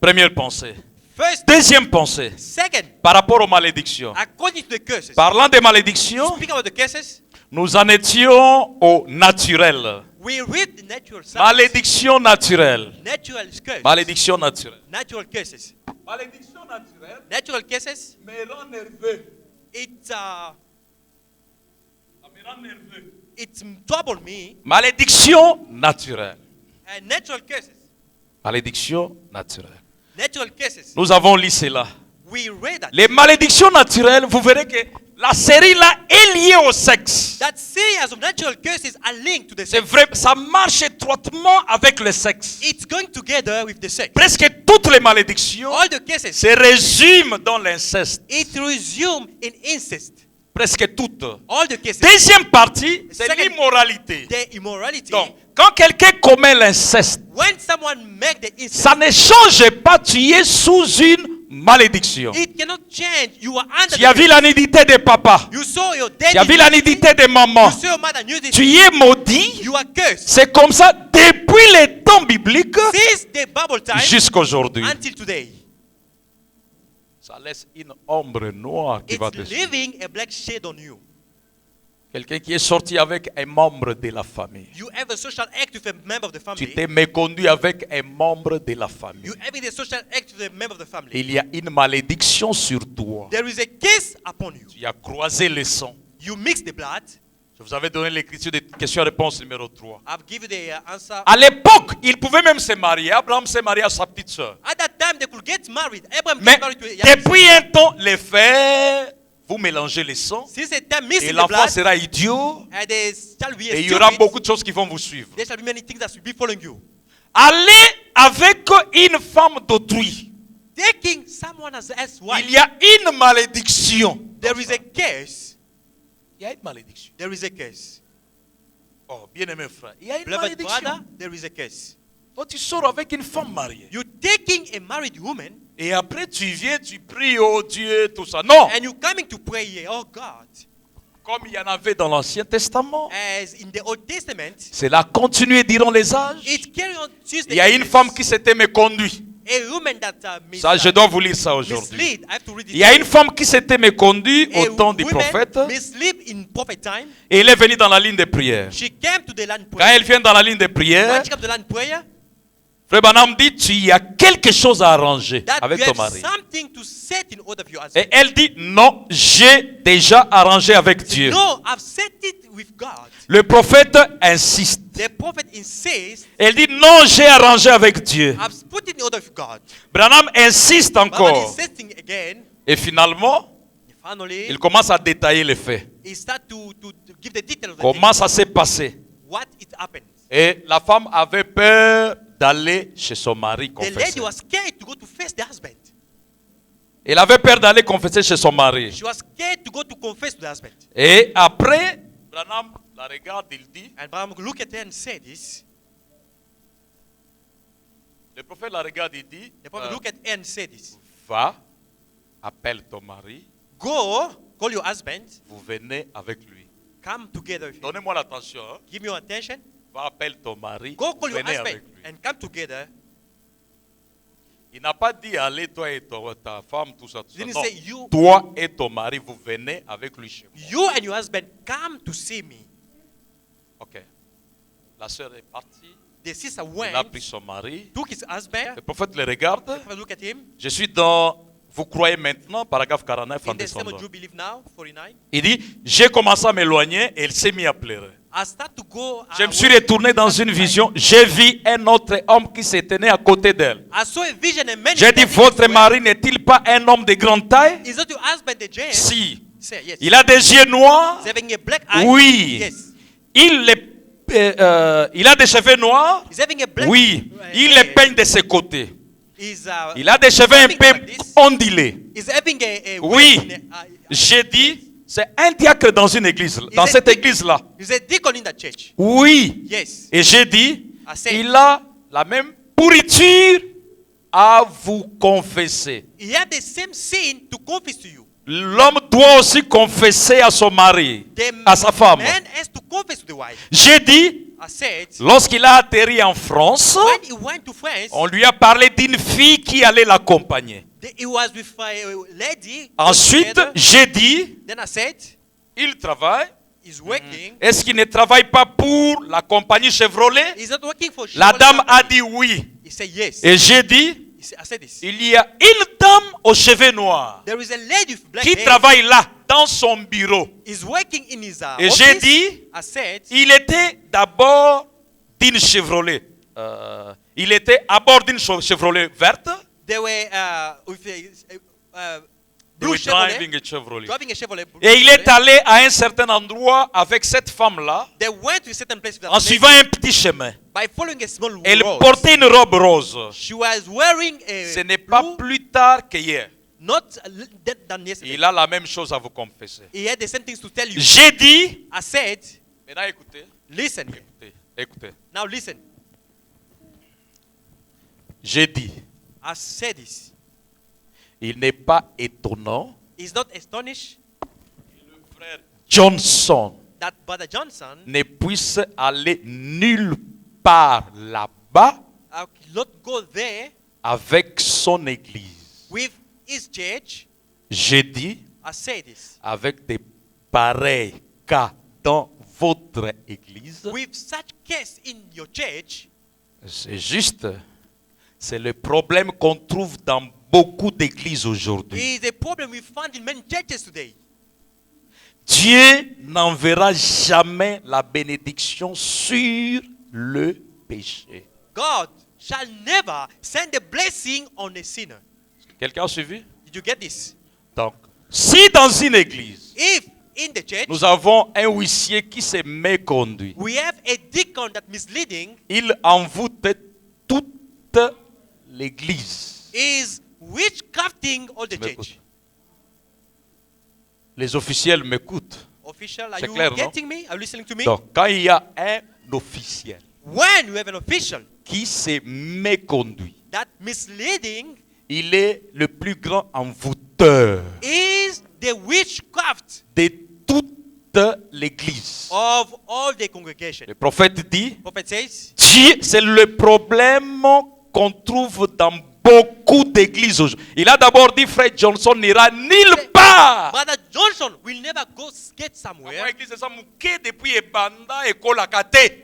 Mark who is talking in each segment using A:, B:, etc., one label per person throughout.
A: Première pensée.
B: First,
A: Deuxième pensée.
B: second,
A: Par rapport aux malédictions.
B: according to the curses.
A: Parlant des malédictions,
B: Speaking about the curses,
A: nous en étions au naturel.
B: we read the natural side.
A: Malédiction naturelle.
B: Natural curses.
A: Malédiction naturelle.
B: Natural curses.
A: Malédiction naturelle
B: Natural curses.
A: me rend nerveux.
B: Ça
A: me rend nerveux.
B: it troubled me.
A: Malédiction naturelle.
B: And natural curses.
A: Malédiction naturelle.
B: Natural curses.
A: Nous avons lu cela.
B: We read that.
A: Les malédictions naturelles, vous verrez que la série là est liée au sexe.
B: That series of natural curses are linked to the
A: C'est
B: sex.
A: vrai, ça marche étroitement avec le sexe.
B: It's going together with the sex.
A: Presque toutes les malédictions
B: All the cases.
A: se résument dans l'inceste.
B: It resumes in incest.
A: Presque toutes.
B: All the cases.
A: Deuxième partie, c'est
B: Second-
A: l'immoralité.
B: The immorality.
A: Donc, quand quelqu'un commet l'inceste,
B: When someone make the incest,
A: ça ne change pas, tu es sous une malédiction.
B: it cannot change. You are under.
A: Tu as vu la nudité des papas,
B: You saw your daddy.
A: tu as vu la nudité des mamans,
B: You saw your mother nudity.
A: tu es maudit.
B: You are cursed.
A: C'est comme ça depuis les temps bibliques
B: Since the Bible time
A: jusqu'à aujourd'hui.
B: until today,
A: Ça laisse une ombre noire qui va
B: it's
A: dessus.
B: leaving a black shade on you.
A: Quelqu'un qui est sorti avec un membre de la famille.
B: You have a social act with a member of the
A: Tu
B: family.
A: t'es méconduit avec un membre de la famille.
B: You having a social act with a member of the family.
A: Il y a une malédiction sur toi.
B: There is a kiss upon you.
A: Tu as croisé le sang.
B: You mix the blood.
A: Je vous avais donné l'écriture de question-réponse numéro 3.
B: I've given the answer.
A: À l'époque, il pouvait même se marier. Abraham s'est marié à sa petite soeur.
B: At that time, they could get married. Abraham
A: Mais
B: get married to a young
A: depuis un temps, les faits, vous mélangez les sangs.
B: Since the time
A: Et
B: mixing the
A: l'enfant
B: blood,
A: sera idiot.
B: and there shall be a
A: Et il y aura
B: stupid,
A: beaucoup de choses qui vont vous suivre.
B: there shall be many things that will be following you.
A: Allez avec une femme d'autrui.
B: Taking someone as wife,
A: Il y a une malédiction.
B: there is a curse.
A: Il y a une malédiction.
B: There is a curse.
A: Oh, bien-aimé frère, il y a une
B: Beloved
A: malédiction.
B: brother, there is a curse.
A: Toi, tu sors avec une femme mariée.
B: You taking a married woman
A: Et après, tu viens, tu pries, oh Dieu, tout ça. Non.
B: and you coming to pray here, oh God,
A: Comme il y en avait dans l'Ancien Testament.
B: as in the Old Testament,
A: Cela a continué durant les âges.
B: it carry on since the
A: Il y a une
B: ages.
A: femme qui s'était méconduite.
B: A woman that
A: Ça, je dois vous lire ça aujourd'hui.
B: mislead. I have to read it.
A: Il y a une femme qui s'était méconduite
B: A
A: au temps du
B: woman
A: prophète.
B: mislead in prophet time.
A: Et elle est venue dans la ligne de prière.
B: She came to the land
A: Quand
B: prayer.
A: elle vient dans la ligne de
B: When
A: prière,
B: she came to the land prayer,
A: Frère Branham dit, tu y as quelque chose à arranger
B: that
A: avec
B: you
A: ton
B: have
A: mari.
B: something to set in order for your
A: Et
B: husband.
A: elle dit, non, j'ai déjà arrangé avec Dieu.
B: No, I've set it with God.
A: Le prophète insiste.
B: The prophet insists,
A: Elle dit, non, j'ai arrangé avec Dieu.
B: I've put it in order with God.
A: Branham insiste
B: But
A: encore.
B: insisting again,
A: Et finalement,
B: finally,
A: il commence à détailler les faits.
B: he start to give the details of the
A: Comment
B: thing,
A: ça s'est passé.
B: what it happened.
A: Et la femme avait peur d'aller chez son mari
B: The
A: confesser.
B: lady was scared to go to face the husband.
A: Elle avait peur d'aller confesser chez son mari.
B: She was scared to go to confess to the husband.
A: Et après, Branham la regarde, il dit,
B: And Abraham looked at her and said this.
A: le prophète la regarde, il dit,
B: The prophet looked at her and said this.
A: va, appelle ton mari,
B: Go, call your husband,
A: vous venez avec lui.
B: come together with him.
A: Donnez-moi l'attention. Hein.
B: Give me your attention.
A: Va, appelle ton mari,
B: Go call your
A: venez
B: husband
A: avec lui.
B: and come together.
A: Il n'a pas dit, allez, toi et ta femme, tout ça, tout ça.
B: Didn't
A: Non.
B: say you,
A: Toi et ton mari, vous venez avec lui chez moi.
B: you and your husband come to see me.
A: Ok. La sœur est partie.
B: The sister
A: Il a
B: went,
A: pris son mari.
B: took his husband.
A: Le prophète le regarde.
B: The prophet looked at him.
A: Je suis dans, vous croyez maintenant, paragraphe 49 en
B: In the same
A: descendant.
B: you believe now, 49.
A: Il dit, j'ai commencé à m'éloigner et elle s'est mise à pleurer.
B: I start to go.
A: Je me suis retourné dans une vision. J'ai vu un autre homme qui se tenait à côté d'elle.
B: I saw a vision and many.
A: J'ai dit, votre mari n'est-il pas un homme de grande taille?
B: Is not your husband the giant?
A: Si.
B: Say yes.
A: Il a des yeux noirs?
B: He's having a black eye.
A: Oui.
B: Yes.
A: Il a des cheveux noirs?
B: He's having a black.
A: Oui. Il
B: hair.
A: les peigne de ses côtés.
B: He's,
A: Il a des cheveux un peu ondulés.
B: He's having a
A: Oui.
B: wave in the-
A: J'ai dit, c'est un diacre dans une église, dans
B: Is
A: cette
B: it-
A: église-là.
B: He's a deacon in the church.
A: Oui.
B: Yes.
A: Et j'ai dit,
B: I said-
A: il a la même pourriture à vous confesser.
B: He had the same sin to confess to you.
A: l'homme doit aussi confesser à son mari,
B: The
A: à sa femme.
B: man has to confess to the wife.
A: J'ai dit,
B: I said,
A: lorsqu'il a atterri en France,
B: when he went to France,
A: on lui a parlé d'une fille qui allait l'accompagner.
B: he was with a lady.
A: Ensuite,
B: together.
A: j'ai dit,
B: Then I said,
A: il travaille.
B: he's working.
A: Est-ce qu'il ne travaille pas pour la compagnie Chevrolet?
B: He's not working for
A: La
B: Chevrolet
A: dame a
B: company.
A: dit oui.
B: He said yes.
A: Et j'ai dit,
B: I said this.
A: il y a une dame aux cheveux noirs
B: There is a lady with black
A: qui
B: hair.
A: travaille là, dans son bureau.
B: He's working in his
A: Et
B: office.
A: j'ai dit,
B: I said,
A: il était d'abord d'une Chevrolet. Il était à bord d'une Chevrolet verte.
B: they were with a
A: They
B: blue
A: were
B: Chevrolet,
A: driving a Chevrolet.
B: driving a Chevrolet. blue
A: Et il est
B: Chevrolet.
A: allé à un certain endroit avec cette femme-là
B: They went to a certain place with that
A: en
B: lady
A: suivant un petit chemin.
B: by following a small
A: Elle
B: road.
A: portait une robe rose.
B: She was wearing a
A: Ce n'est pas
B: blue,
A: plus tard qu'hier.
B: not than yesterday.
A: Il a la même chose à vous confesser.
B: He had the same things to tell you.
A: J'ai dit,
B: I said,
A: maintenant écoutez,
B: listen here.
A: écoutez, écoutez.
B: Now listen.
A: J'ai dit,
B: I said this.
A: il n'est pas étonnant
B: He's not astonished
A: Johnson
B: that Brother Johnson
A: ne puisse aller nulle part là-bas
B: not go there
A: avec son église.
B: with his church.
A: J'ai dit,
B: I say this.
A: avec des pareils cas dans votre église,
B: With such case in your church,
A: c'est juste, c'est le problème qu'on trouve dans beaucoup d'églises aujourd'hui.
B: is a problem we find in many churches today.
A: Dieu n'enverra jamais la bénédiction sur le péché.
B: God shall never send a blessing on a sinner.
A: Quelqu'un a suivi?
B: Did you get this?
A: Donc, si dans une église,
B: If in the church
A: nous avons un huissier qui s'est méconduit,
B: we have a deacon that misleading,
A: il envoûte toute l'église.
B: is witchcrafting all the
A: M'écoute.
B: church.
A: Les officiels m'écoutent.
B: Official, are
A: C'est
B: you
A: clair, non?
B: getting me? Are you listening to me?
A: Donc, quand il y a un officiel
B: When you have an official
A: qui s'est méconduit,
B: that misleading
A: il est le plus grand envoûteur
B: is the witchcraft
A: de toute l'église.
B: of all the congregation.
A: Le prophète dit,
B: Prophet says,
A: Dieu, c'est le problème qu'on trouve dans beaucoup d'églises aujourd'hui. Il a d'abord dit, frère Johnson n'ira nulle part.
B: Brother Johnson will never go get somewhere.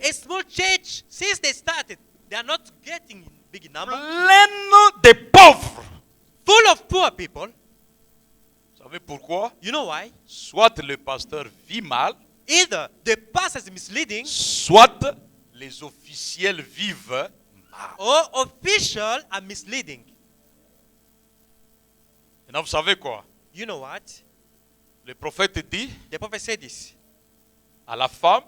B: A small church, since they started, they are not getting in big number.
A: Pleine de pauvres.
B: Full of poor people.
A: Vous savez pourquoi?
B: You know why?
A: Soit le pasteur vit mal,
B: Either the pastor is misleading
A: soit les officiels vivent mal.
B: or officials are misleading.
A: Maintenant, vous savez quoi?
B: You know what?
A: Le prophète dit
B: The prophet said this
A: à la femme,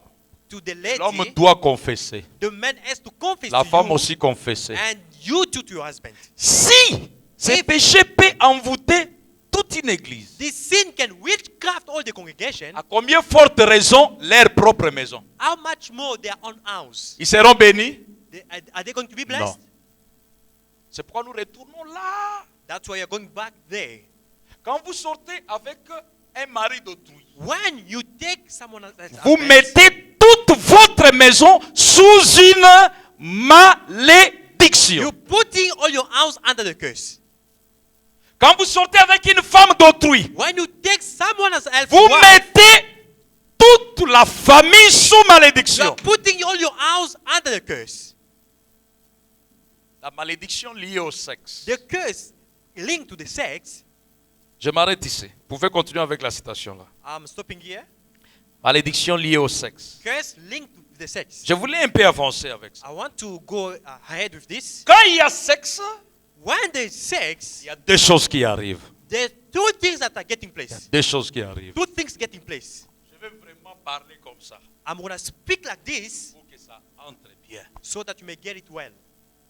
B: to the
A: l'homme
B: lady.
A: doit confesser.
B: The man has to confess
A: La
B: to
A: femme
B: you
A: aussi confesser.
B: and you too to your husband.
A: Si ce péché peut envoûter toute une église,
B: This sin can witchcraft all the congregation.
A: à combien forte raison leur propre maison?
B: How much more their own house?
A: Ils seront bénis?
B: Are they going to be blessed?
A: Non. C'est pourquoi nous retournons là.
B: That's why you're going back there.
A: Quand vous sortez avec un mari d'autrui,
B: When you take someone else's
A: vous
B: husband,
A: mettez toute votre maison sous une malédiction.
B: you're putting all your house under the curse.
A: Quand vous sortez avec une femme d'autrui,
B: When you take someone else's
A: vous
B: wife,
A: mettez toute la famille sous
B: you
A: malédiction.
B: are putting all your house under the curse.
A: La malédiction liée au sexe.
B: The curse linked to the sex.
A: Je m'arrête ici. Vous pouvez continuer avec la citation là.
B: I'm stopping here.
A: Malédiction liée au sexe.
B: Curse linked to the sex.
A: Je voulais un peu avancer avec ça.
B: I want to go ahead with this.
A: Quand il y a sexe,
B: When there's sex,
A: il y a deux choses qui arrivent.
B: there's two things that are getting place.
A: Deux choses qui arrivent.
B: Two things getting place.
A: Je vais vraiment parler comme ça
B: I'm going to speak like this
A: pour que ça entre bien.
B: so that you may get it well.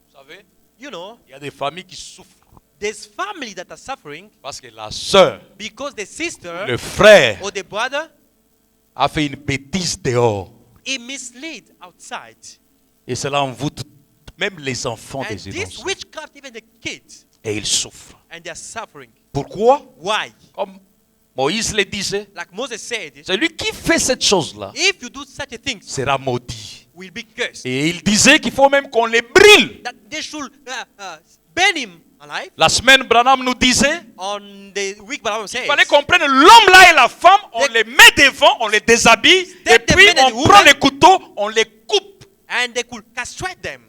A: Vous savez,
B: You know,
A: il y a des familles qui souffrent
B: there's family that are suffering
A: parce que la sœur,
B: because the sister
A: le frère
B: or the brother,
A: a fait une bêtise dehors.
B: he misled outside.
A: Et cela envoûte même les enfants
B: And
A: des
B: this
A: innocents.
B: witchcraft even the kids.
A: Et ils souffrent.
B: And they are suffering.
A: Pourquoi?
B: Why?
A: Comme Moïse le disait,
B: like Moses said,
A: celui qui fait cette chose-là
B: if you do such a thing,
A: sera maudit.
B: will be cursed.
A: Et il disait qu'il faut même qu'on les brûle.
B: That they should burn him alive.
A: La semaine, Branham nous disait,
B: On the week, Balaam says,
A: il fallait qu'on prenne l'homme là et la femme, on les met devant, on les déshabille, et
B: Take the
A: puis
B: men and
A: on
B: the
A: prend
B: women.
A: les couteaux, on les coupe.
B: and they could castrate them.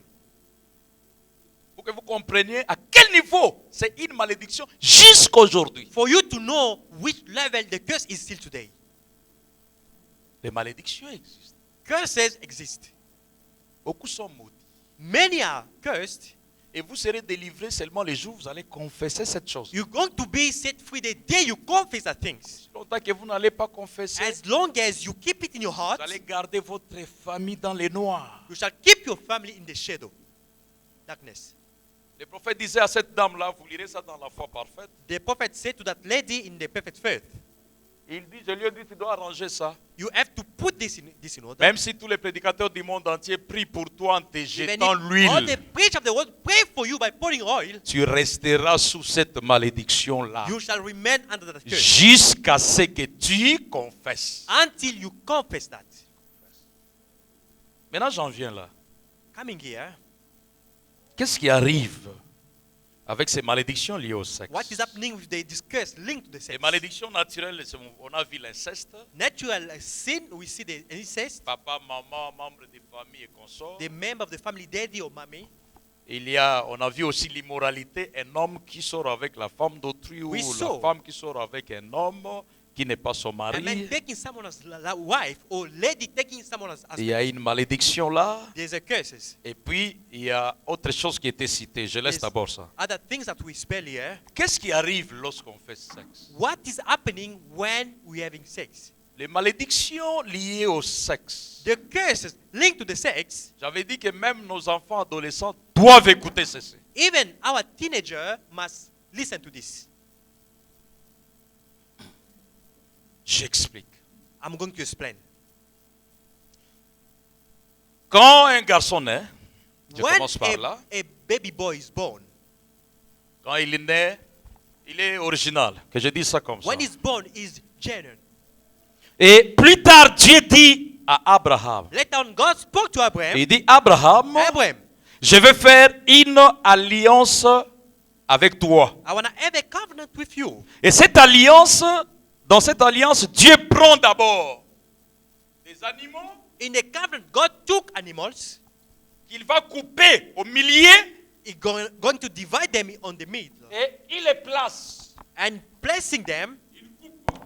A: Pour que vous compreniez à quel niveau c'est une malédiction jusqu'aujourd'hui.
B: For you to know which level the curse is still today.
A: Les malédictions existent.
B: Curses exist.
A: Beaucoup sont maudits.
B: Many are cursed.
A: Et vous serez délivrés seulement les jours où vous allez confesser cette chose.
B: You're going to be set free the day you confess that things.
A: Longtemps que vous n'allez pas confesser,
B: As long as you keep it in your heart,
A: vous allez garder votre famille dans les noirs.
B: you shall keep your family in the shadow, darkness.
A: Le prophète disait à cette dame-là, vous lirez ça dans la foi parfaite,
B: The prophet said to that lady in the perfect faith,
A: il dit, je lui ai dit, tu dois arranger ça.
B: you have to put this in order.
A: Même si tous les prédicateurs du monde entier prient pour toi en te
B: Even
A: jetant
B: if all the
A: l'huile,
B: preachers of the world pray for you by pouring oil,
A: tu resteras sous cette malédiction-là
B: you shall remain under that curse
A: jusqu'à ce que tu confesses.
B: until you confess that.
A: Maintenant, j'en viens là.
B: Coming here,
A: Qu'est-ce qui arrive avec ces malédictions liées au sexe?
B: what is happening with this curse linked to the
A: Les
B: sex?
A: malédictions naturelles, on a vu l'inceste.
B: Natural sin, we see the incest,
A: Papa, maman, membres de famille et consorts.
B: the member of the family, daddy or mommy.
A: On a vu aussi l'immoralité, un homme qui sort avec la femme d'autrui ou
B: We
A: la
B: saw.
A: femme qui sort avec un homme qui n'est pas son
B: A man
A: mari.
B: taking someone's wife or lady taking someone's
A: Il y
B: husband.
A: a une malédiction là.
B: There's a curses.
A: Et puis, il y a autre chose qui était citée. Je laisse
B: Yes.
A: d'abord ça.
B: Other things that we spell here.
A: Qu'est-ce qui arrive lorsqu'on fait sexe?
B: What is happening when we're having sex?
A: Les malédictions liées au sexe.
B: The curses linked to the sex,
A: J'avais dit que même nos enfants adolescents doivent écouter ceci.
B: even our teenager must listen to this.
A: J'explique.
B: I'm going to explain.
A: Quand un garçon naît, je
B: When
A: commence par là,
B: a baby boy is born,
A: quand il est né, il est original. Que je dise ça comme ça.
B: when he's born, is genuine.
A: Et plus tard, Dieu dit à Abraham,
B: Later on, God spoke to Abraham.
A: il dit, Abraham,
B: Abraham,
A: je vais faire une alliance avec toi.
B: I want to have a covenant with you.
A: Et cette alliance, dans cette alliance, Dieu prend d'abord des animaux
B: In the covenant, God took animals.
A: qu'il va couper au milieu
B: He's going to divide them on the middle.
A: et il les place.
B: And placing them,
A: Il coupe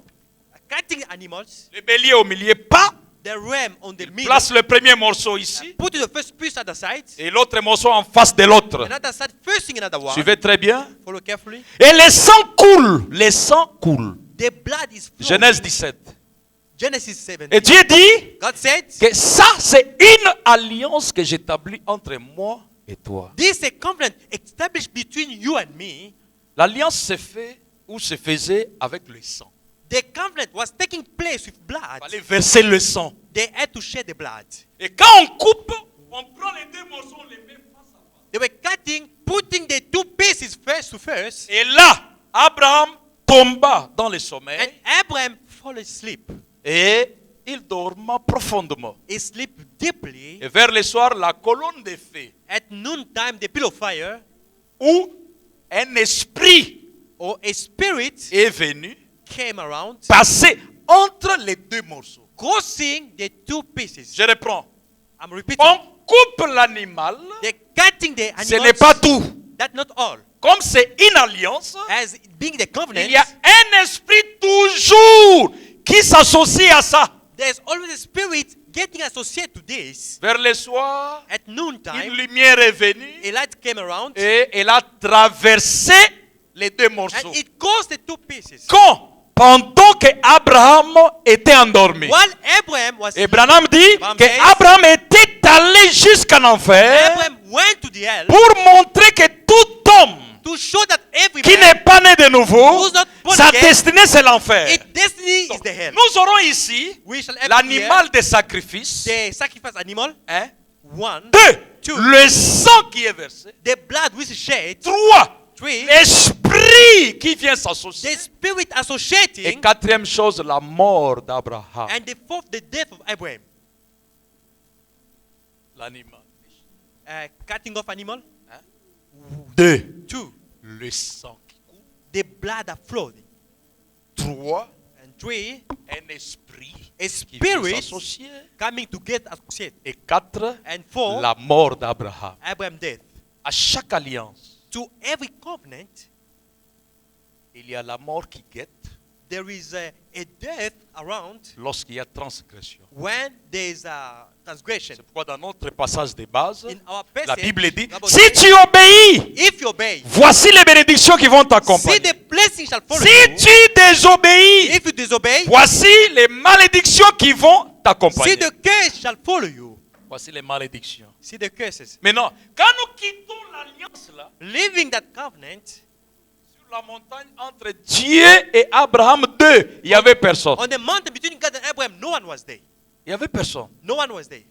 B: cutting animals,
A: le bélier au milieu, pas.
B: the ram on the
A: Il
B: middle.
A: place le premier morceau ici
B: Put the first piece at the side.
A: et l'autre morceau en face de l'autre.
B: Another side, first thing another one.
A: Suivez très bien.
B: Follow carefully.
A: Et le sang coule. Le sang coule.
B: The blood is flowing.
A: Genèse 17.
B: Genesis 7.
A: Et Dieu dit
B: God said,
A: que ça, c'est une alliance que j'établis entre moi et toi.
B: this is a covenant established between you and me.
A: L'alliance se fait ou se faisait avec le sang.
B: The covenant was taking place with
A: Il
B: blood.
A: fallait verser le sang.
B: They had to shed the blood.
A: Et quand on coupe, on prend les deux morceaux, on les met face à face.
B: They were cutting, putting the two pieces first to first.
A: Et là, Abraham tomba dans le sommeil
B: And Abraham fell asleep.
A: et il dorma profondément.
B: He slept deeply.
A: Et vers le soir, la colonne de feu,
B: At noontime, the pillar of fire,
A: où un esprit
B: or a spirit,
A: est venu
B: came around,
A: passer entre les deux morceaux.
B: crossing the two pieces.
A: Je reprends.
B: I'm repeating.
A: On coupe l'animal,
B: They're cutting the
A: ce
B: animals.
A: n'est pas tout.
B: That's not all.
A: Comme c'est une alliance,
B: As being the covenant,
A: il y a un esprit toujours qui s'associe à ça.
B: there's always a spirit getting associated to this.
A: Vers le soir,
B: At
A: une
B: noontime,
A: lumière est venue
B: a light came around
A: et elle a traversé les deux morceaux.
B: and it caused the two pieces.
A: Quand? Pendant que Abraham était endormi.
B: While Abraham was
A: Et Branham dit
B: Branham
A: que
B: says-
A: Abraham était allé jusqu'en enfer
B: Abraham went to the hell
A: pour montrer que tout homme
B: to show that every
A: qui
B: man,
A: n'est pas né de nouveau,
B: who's not born
A: sa
B: again,
A: destinée c'est l'enfer.
B: its destiny is the hell.
A: Nous aurons ici
B: We shall have
A: l'animal de sacrifice.
B: here the sacrifice animal.
A: Un.
B: 1,
A: Deux,
B: Two.
A: le sang qui est versé.
B: the blood which is shed.
A: 3,
B: 3,
A: l'esprit qui vient vient
B: The
A: s'associer.
B: spirit
A: Et
B: associating.
A: quatrième chose, la mort d'Abraham.
B: And the fourth, the death of Abraham.
A: L'animal.
B: Cutting off animal.
A: 2.
B: 2.
A: Le sang qui coule.
B: The blood that flowed.
A: 3.
B: And 3.
A: Un esprit
B: A
A: qui vient
B: spirit
A: s'associer.
B: coming to get associated.
A: Et 4.
B: And 4.
A: La mort d'Abraham.
B: Abraham's death.
A: À chaque alliance,
B: To every covenant,
A: il y a la mort qui guette
B: there is a death around
A: lorsqu'il y a transgression.
B: when there is a transgression.
A: C'est pourquoi dans notre passage de base,
B: In our
A: la
B: passage,
A: Bible dit,
B: Bible
A: si
B: says,
A: tu obéis,
B: if you obey,
A: voici les bénédictions qui vont
B: see
A: t'accompagner.
B: the blessing shall follow
A: Si
B: you.
A: tu désobéis,
B: If you disobey,
A: voici les malédictions qui vont
B: see
A: t'accompagner.
B: the curse shall follow you.
A: Voici les malédictions.
B: See the curses.
A: Maintenant, quand nous quittons l'alliance là,
B: Leaving that covenant,
A: sur la montagne entre Dieu et Abraham 2, il n'y avait personne.
B: on the mountain between God and Abraham, no one was there.
A: Il n'y avait personne.
B: No one was there.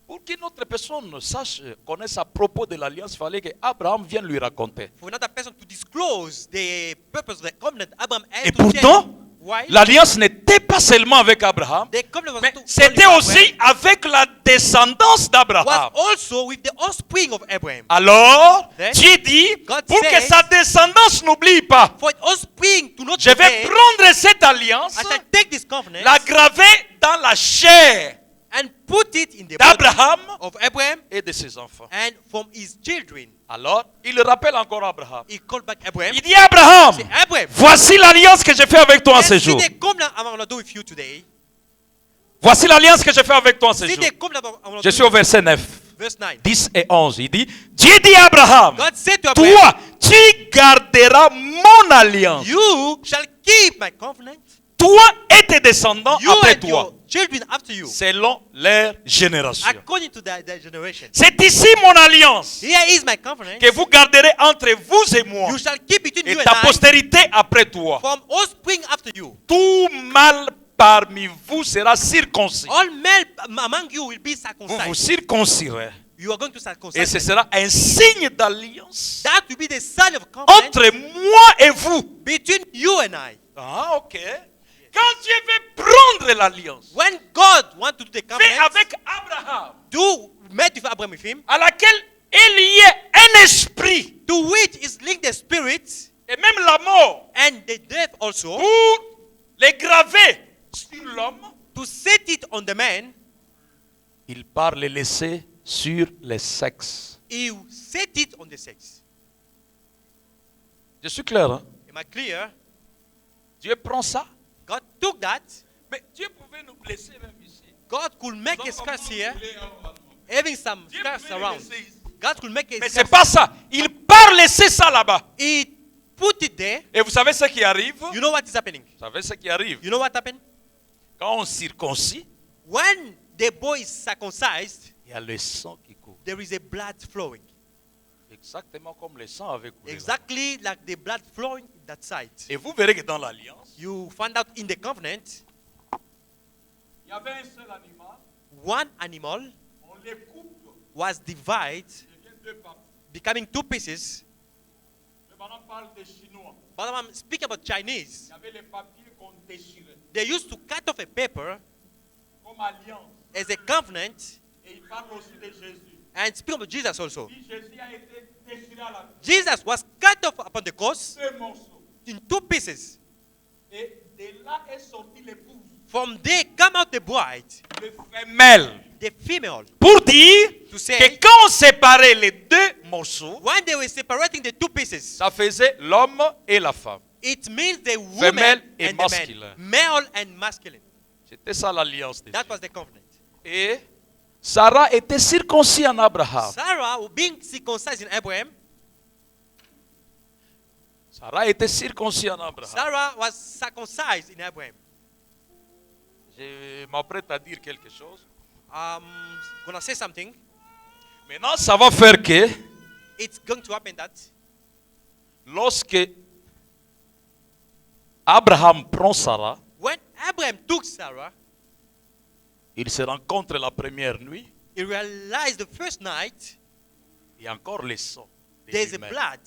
A: Pour qu'une autre personne sache, connaisse à propos de l'alliance, il fallait que Abraham vienne lui raconter.
B: For another person to disclose the purpose of the covenant, Abraham had
A: Et
B: to tell
A: pourtant,
B: him. Why?
A: l'alliance n'était pas seulement avec Abraham,
B: The covenant was
A: mais
B: not only
A: c'était
B: with
A: aussi avec la descendance
B: Abraham,
A: d'Abraham.
B: was also with the offspring of Abraham.
A: Alors,
B: Then,
A: Dieu dit,
B: God
A: pour que
B: says,
A: sa descendance n'oublie pas,
B: For offspring to not
A: je vais
B: forget,
A: prendre cette alliance,
B: I shall take this covenant
A: la graver dans la chair
B: and put it in the body
A: d'Abraham
B: of Abraham
A: et de ses enfants.
B: and from his children.
A: Alors, il rappelle encore Abraham.
B: He called back Abraham.
A: Il dit, Abraham,
B: Say, Abraham,
A: voici l'alliance que j'ai fait avec toi en ce
B: see
A: jour.
B: the covenant I'm going to do with you today.
A: Voici l'alliance que j'ai fait avec toi en ce
B: See
A: jour.
B: the covenant I'm going
A: Je
B: to
A: suis
B: do
A: au verset 9,
B: verse 9.
A: 10 et 11. Il dit, Dieu dit à Abraham,
B: God said to Abraham,
A: toi, tu garderas mon alliance.
B: You shall keep my covenant,
A: Toi et tes descendants
B: you
A: après
B: and
A: toi,
B: your children after you,
A: selon leur génération.
B: according to their generation.
A: C'est ici mon alliance
B: Here is my covenant.
A: que vous garderez entre vous et moi
B: You shall keep between
A: et
B: you and
A: ta
B: I
A: postérité après toi.
B: from offspring after you.
A: Tout mâle parmi vous sera circoncis.
B: All male among you will be
A: Vous vous
B: circumcised.
A: circoncirez.
B: You are going to
A: Et
B: circumcise.
A: ce sera un signe d'alliance
B: That will be the sign of covenant
A: entre moi et vous.
B: between you and I.
A: Ah, ok. Quand Dieu veut prendre l'alliance,
B: When God wants to do the
A: fait
B: covenant,
A: avec Abraham,
B: made with Abraham with him,
A: à laquelle est lié un esprit
B: to which is linked the spirit
A: et même la mort,
B: and the death also,
A: pour les graver sur l'homme,
B: to set it on the man,
A: il part les laisser sur les sexes.
B: he set it on the sex.
A: Je suis clair, hein?
B: Am I clear?
A: Dieu prend ça.
B: God took that.
A: Mais Dieu pouvait nous blesser même ici.
B: God could make a
A: Comme
B: curse
A: vous
B: here,
A: voulez,
B: having some
A: Dieu
B: curse
A: pouvait nous
B: around.
A: laisser ici.
B: God could make a
A: Mais c'est
B: curse.
A: pas ça. Il part laisser ça là-bas.
B: He put it there.
A: Et vous savez ce qui arrive?
B: You know what is happening?
A: Vous savez ce qui arrive?
B: You know what happened?
A: Quand on circoncis,
B: When the boy is circumcised,
A: il y a le sang qui coule.
B: there is a blood flowing.
A: Exactement comme le sang avait coulé.
B: Exactly like the blood flowing in that side.
A: Et vous verrez que dans l'alliance,
B: You find out in the covenant,
A: il y avait un seul animal.
B: one animal
A: On les coupe,
B: was divided,
A: il devient deux parties.
B: becoming two pieces.
A: Le ballon parle des Chinois.
B: But I'm speaking about
A: Il
B: Chinese.
A: y avait les papiers qu'on déchirait
B: They used to cut off a paper
A: comme alliance.
B: as a covenant
A: Et il parle aussi de Jésus.
B: and speak about Jesus also.
A: Si Jésus a été déchiré à la croix,
B: Jesus was cut off upon the cross
A: deux morceaux.
B: in two pieces.
A: Et de là est sorti l'épouse,
B: From there come out the bride,
A: le femelle.
B: the female.
A: Pour dire
B: To say,
A: que quand on séparait les deux morceaux,
B: when they were separating the two pieces,
A: ça faisait l'homme et la femme.
B: it means the woman
A: Femelle et
B: and the
A: masculin.
B: man, male and masculine.
A: C'était ça l'alliance de
B: That
A: Dieu.
B: was the covenant.
A: Et Sarah était circoncis en Abraham.
B: Sarah, being circumcised in Abraham,
A: Sarah était circoncis en Abraham.
B: Sarah was circumcised in Abraham.
A: Je m'apprête à dire quelque chose.
B: Gonna say something.
A: Maintenant, ça va faire que
B: It's going to happen that
A: lorsque Abraham prend Sarah,
B: when Abraham took Sarah,
A: il se rencontre la première nuit,
B: he realized the first night
A: il y a encore le sang. de
B: there's a
A: l'humain.
B: blood.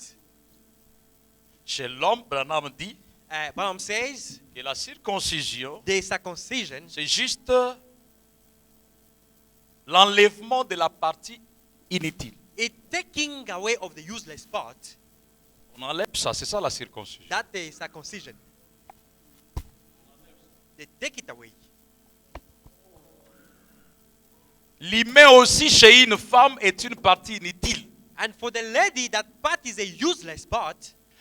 A: Chez l'homme, Branham dit
B: Branham says
A: que la circoncision,
B: the circumcision
A: c'est juste l'enlèvement de la partie inutile.
B: is taking away of the useless part.
A: On enlève ça, c'est ça la circoncision.
B: That the circumcision. They take it away.
A: L'hymen aussi chez une femme est une partie inutile.
B: And for the lady, that part is a useless part.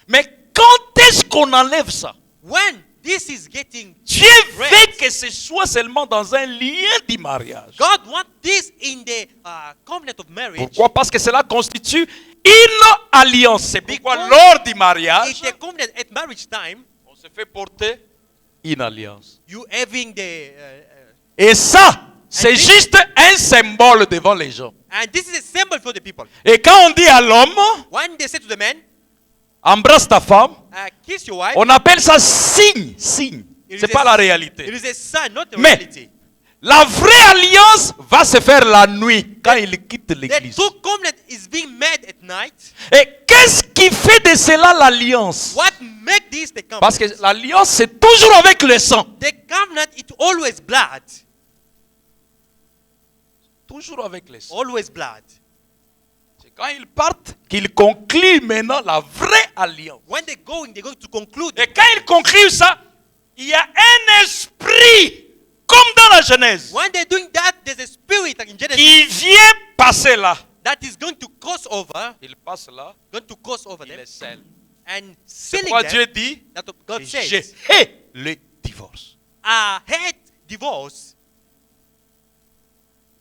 A: Mais quand est-ce qu'on enlève ça?
B: When this is getting
A: Dieu veut
B: raised,
A: que ce soit seulement dans un lien du mariage.
B: God wants this in the covenant of marriage.
A: Pourquoi? Parce que cela constitue une alliance. C'est pourquoi
B: Because
A: lors du mariage,
B: in the covenant at marriage time,
A: on se fait porter une alliance.
B: you having the
A: Et ça, c'est
B: this-
A: juste un symbole devant les gens.
B: and this is a symbol for the people.
A: Et quand on dit à l'homme,
B: When they say to the man,
A: embrasse ta femme,
B: kiss your wife,
A: on appelle ça signe, signe.
B: it
A: C'est
B: is
A: pas
B: a-
A: la
B: it
A: réalité.
B: is a sign, not a
A: Mais-
B: reality.
A: La vraie alliance va se faire la nuit quand il quitte
B: The
A: l'église.
B: true covenant is being made at night.
A: Et qu'est-ce qui fait de cela l'alliance?
B: What make this the covenant?
A: Parce que l'alliance, c'est toujours avec le sang.
B: The covenant is always blood.
A: Toujours avec le sang.
B: Always blood.
A: C'est quand ils partent qu'ils concluent maintenant la vraie alliance.
B: When they're going to conclude.
A: Et quand ils concluent ça, il y a un esprit, comme dans la Genèse,
B: When they're doing that, there's a spirit in Genesis
A: qui vient passer là.
B: that is going to cross over,
A: Il passe là,
B: going to cross over
A: il
B: them
A: les scelle.
B: and
A: C'est
B: sealing
A: pourquoi
B: them.
A: Dieu dit,
B: That's what God
A: je
B: says.
A: hais le divorce.
B: Hate divorce.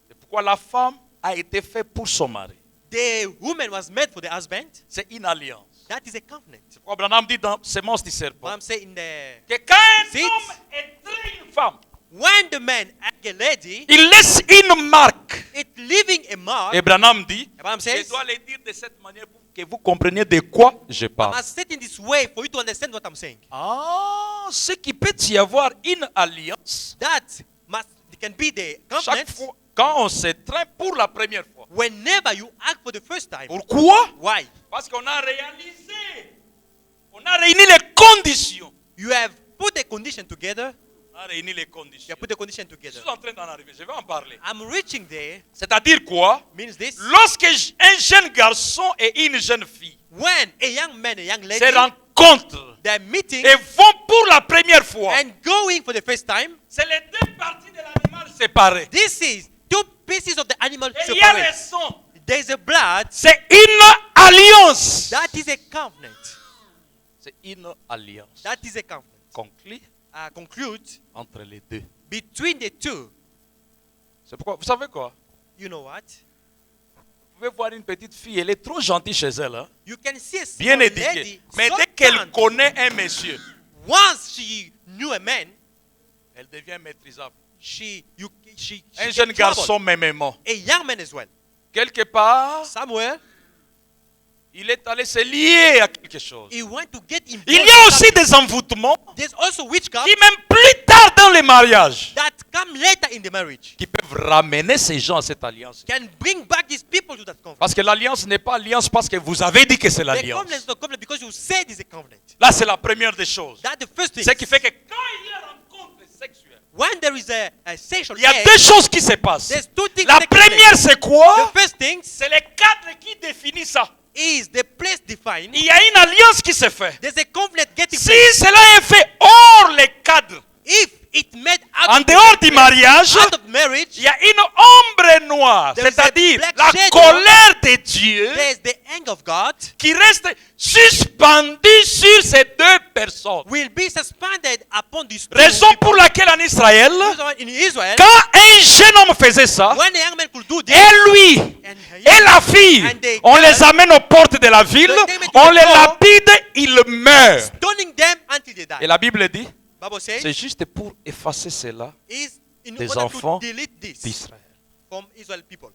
A: C'est pourquoi la femme a été faite pour son mari.
B: The woman was made for the husband.
A: C'est une alliance.
B: That is a covenant.
A: C'est pourquoi Branham dit dans Sémence du
B: What
A: serpent
B: I'm saying in the
A: que quand un
B: Seeds.
A: homme étreint une femme,
B: when the man and a lady,
A: il laisse une marque.
B: it leaving a mark.
A: Et Branham dit,
B: Abraham
A: je
B: says,
A: dois le dire de cette manière pour que vous compreniez de quoi je
B: I
A: parle.
B: must say it in this way for you to understand what I'm saying.
A: Ah, ce qui peut y avoir une alliance
B: That must it can be the
A: chaque
B: covenant
A: fois quand on s'étreint pour la première fois.
B: whenever you act for the first time.
A: Pourquoi?
B: Why?
A: Parce qu'on a réalisé, on a réuni les conditions.
B: You have put the condition together.
A: On a réuni les
B: You
A: conditions.
B: have put the condition
A: Je
B: together.
A: suis en train d'en arriver, je vais en parler.
B: I'm reaching there
A: C'est-à-dire quoi?
B: means this.
A: Lorsque un jeune garçon et une jeune fille
B: When a young man and a young lady,
A: se rencontrent
B: they're meeting
A: et vont pour la première fois,
B: and going for the first time,
A: c'est les deux parties de l'animal séparées.
B: this is two pieces of the animal
A: Et il y a le
B: separate.
A: sang.
B: There's a blood.
A: C'est une alliance.
B: That is a covenant.
A: C'est une alliance
B: That is a covenant.
A: conclue
B: Conclude
A: entre les deux.
B: between the two.
A: C'est pourquoi, vous savez quoi?
B: You know what?
A: Vous pouvez voir une petite fille, elle est trop gentille chez elle, hein?
B: You can see a
A: Bien
B: small
A: éduquée.
B: lady.
A: Mais
B: so
A: dès qu'elle
B: kind.
A: connaît un monsieur,
B: Once she knew a man,
A: elle devient maîtrisable.
B: she
A: Un
B: get
A: jeune
B: trouble.
A: garçon mêmement.
B: A young man as well.
A: Quelque part,
B: Somewhere,
A: il est allé se lier à quelque chose.
B: he went to get involved.
A: Il y
B: in
A: a aussi
B: something.
A: des envoûtements
B: There's also witchcraft
A: qui, même plus tard dans les mariages,
B: that come later in the marriage.
A: qui peuvent ramener ces gens à cette alliance.
B: Can bring back these people to that covenant.
A: Parce que l'alliance n'est pas alliance parce que vous avez dit que c'est
B: The
A: l'alliance.
B: covenant is not covenant because you said it's a covenant.
A: Là, c'est la première des choses.
B: That's the first thing.
A: Ce qui fait que quand il y a rencontre sexuelle,
B: When there is a sexual
A: il y a
B: act,
A: deux choses qui se passent.
B: there's two things
A: La
B: taking place.
A: première, c'est quoi?
B: The first thing
A: C'est le cadre qui définit ça.
B: is the place defined.
A: Il y a une alliance qui se fait.
B: There's a covenant getting
A: Si
B: place.
A: cela est fait hors le cadre,
B: If it made out
A: en
B: of
A: dehors du mariage,
B: out of marriage,
A: il y a une ombre noire,
B: There is a
A: c'est-à-dire
B: black
A: la
B: shadow.
A: colère de Dieu
B: there's the anger of God
A: qui reste suspendue sur ces deux personnes.
B: will be suspended upon these two
A: Raison
B: people.
A: pour laquelle en Israël,
B: In Israel,
A: quand un jeune homme faisait ça,
B: when a young man could do this,
A: et lui
B: and
A: et la fille,
B: And they
A: on
B: girl,
A: les amène aux portes de la ville,
B: they take them to
A: on
B: the
A: les
B: door,
A: lapide, ils meurent.
B: stoning them until they
A: Et
B: die.
A: la Bible dit,
B: Bible says
A: c'est juste pour effacer cela
B: is in
A: des
B: order
A: enfants
B: to delete this
A: d'Israël.
B: from Israel people.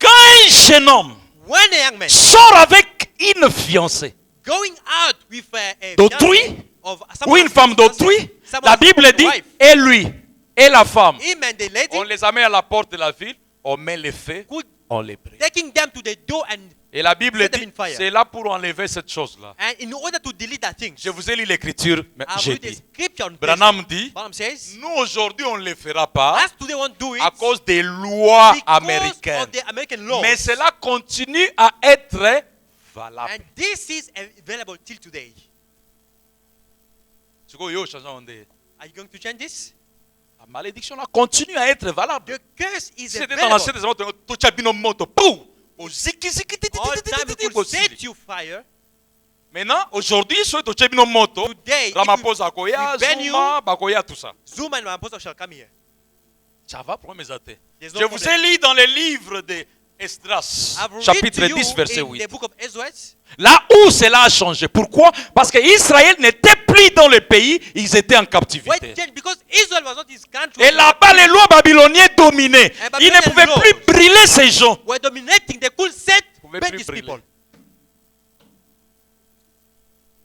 A: Quand un jeune homme
B: When a young man
A: sort avec une fiancée
B: going out with a
A: d'autrui
B: fiancé of
A: ou
B: someone
A: une femme
B: else's
A: d'autrui,
B: fiancé, someone
A: la Bible
B: else's
A: dit,
B: wife,
A: et lui et la femme,
B: him and the lady
A: on les amène à la porte de la ville, on met les feux,
B: could
A: on les brûle.
B: taking them to the door and
A: Et la Bible
B: Set them
A: dit,
B: in fire.
A: c'est là pour enlever cette chose-là.
B: And in order to delete that thing,
A: Je vous ai lu l'écriture, mais
B: I've
A: j'ai
B: read the
A: dit.
B: scripture on
A: Branham dit,
B: Branham says,
A: nous aujourd'hui on ne le fera pas
B: as today won't do it
A: à cause des lois
B: because
A: américaines.
B: of the American laws.
A: Mais cela continue à être valable.
B: And this is available till today. Are you going to change this?
A: La malédiction là continue à être valable.
B: The curse is
A: C'était dans l'Ancien
B: available.
A: Testament, tu as bien moto, pou, au ziki ziki ti ti
B: All
A: ti ti
B: time
A: ti
B: it
A: ti
B: will
A: ti
B: set
A: ti.
B: you fire.
A: Maintenant, aujourd'hui, ceux qui ont bien moto,
B: Today,
A: Ramaphosa Akoya,
B: we ban you.
A: Zuma, Bakoya, tout ça.
B: Zuma and Ramaphosa shall come here.
A: Ça va pour mes athées.
B: There's no
A: Je vous ai
B: problem.
A: lu dans le livre de Esdras,
B: I've read
A: chapitre
B: to you
A: 10, verset
B: in
A: 8.
B: the book of Esdras.
A: Là où cela a changé. Pourquoi? Parce que Israël n'était plus dans le pays, ils étaient en
B: Why
A: captivité.
B: it changed? Because Israel was not his country.
A: Et là-bas, les lois babyloniennes dominaient. Ils ne pouvaient plus brûler ces gens.
B: Were dominating. They could set
A: Pouvaient
B: burn
A: plus
B: these
A: brûler.
B: people.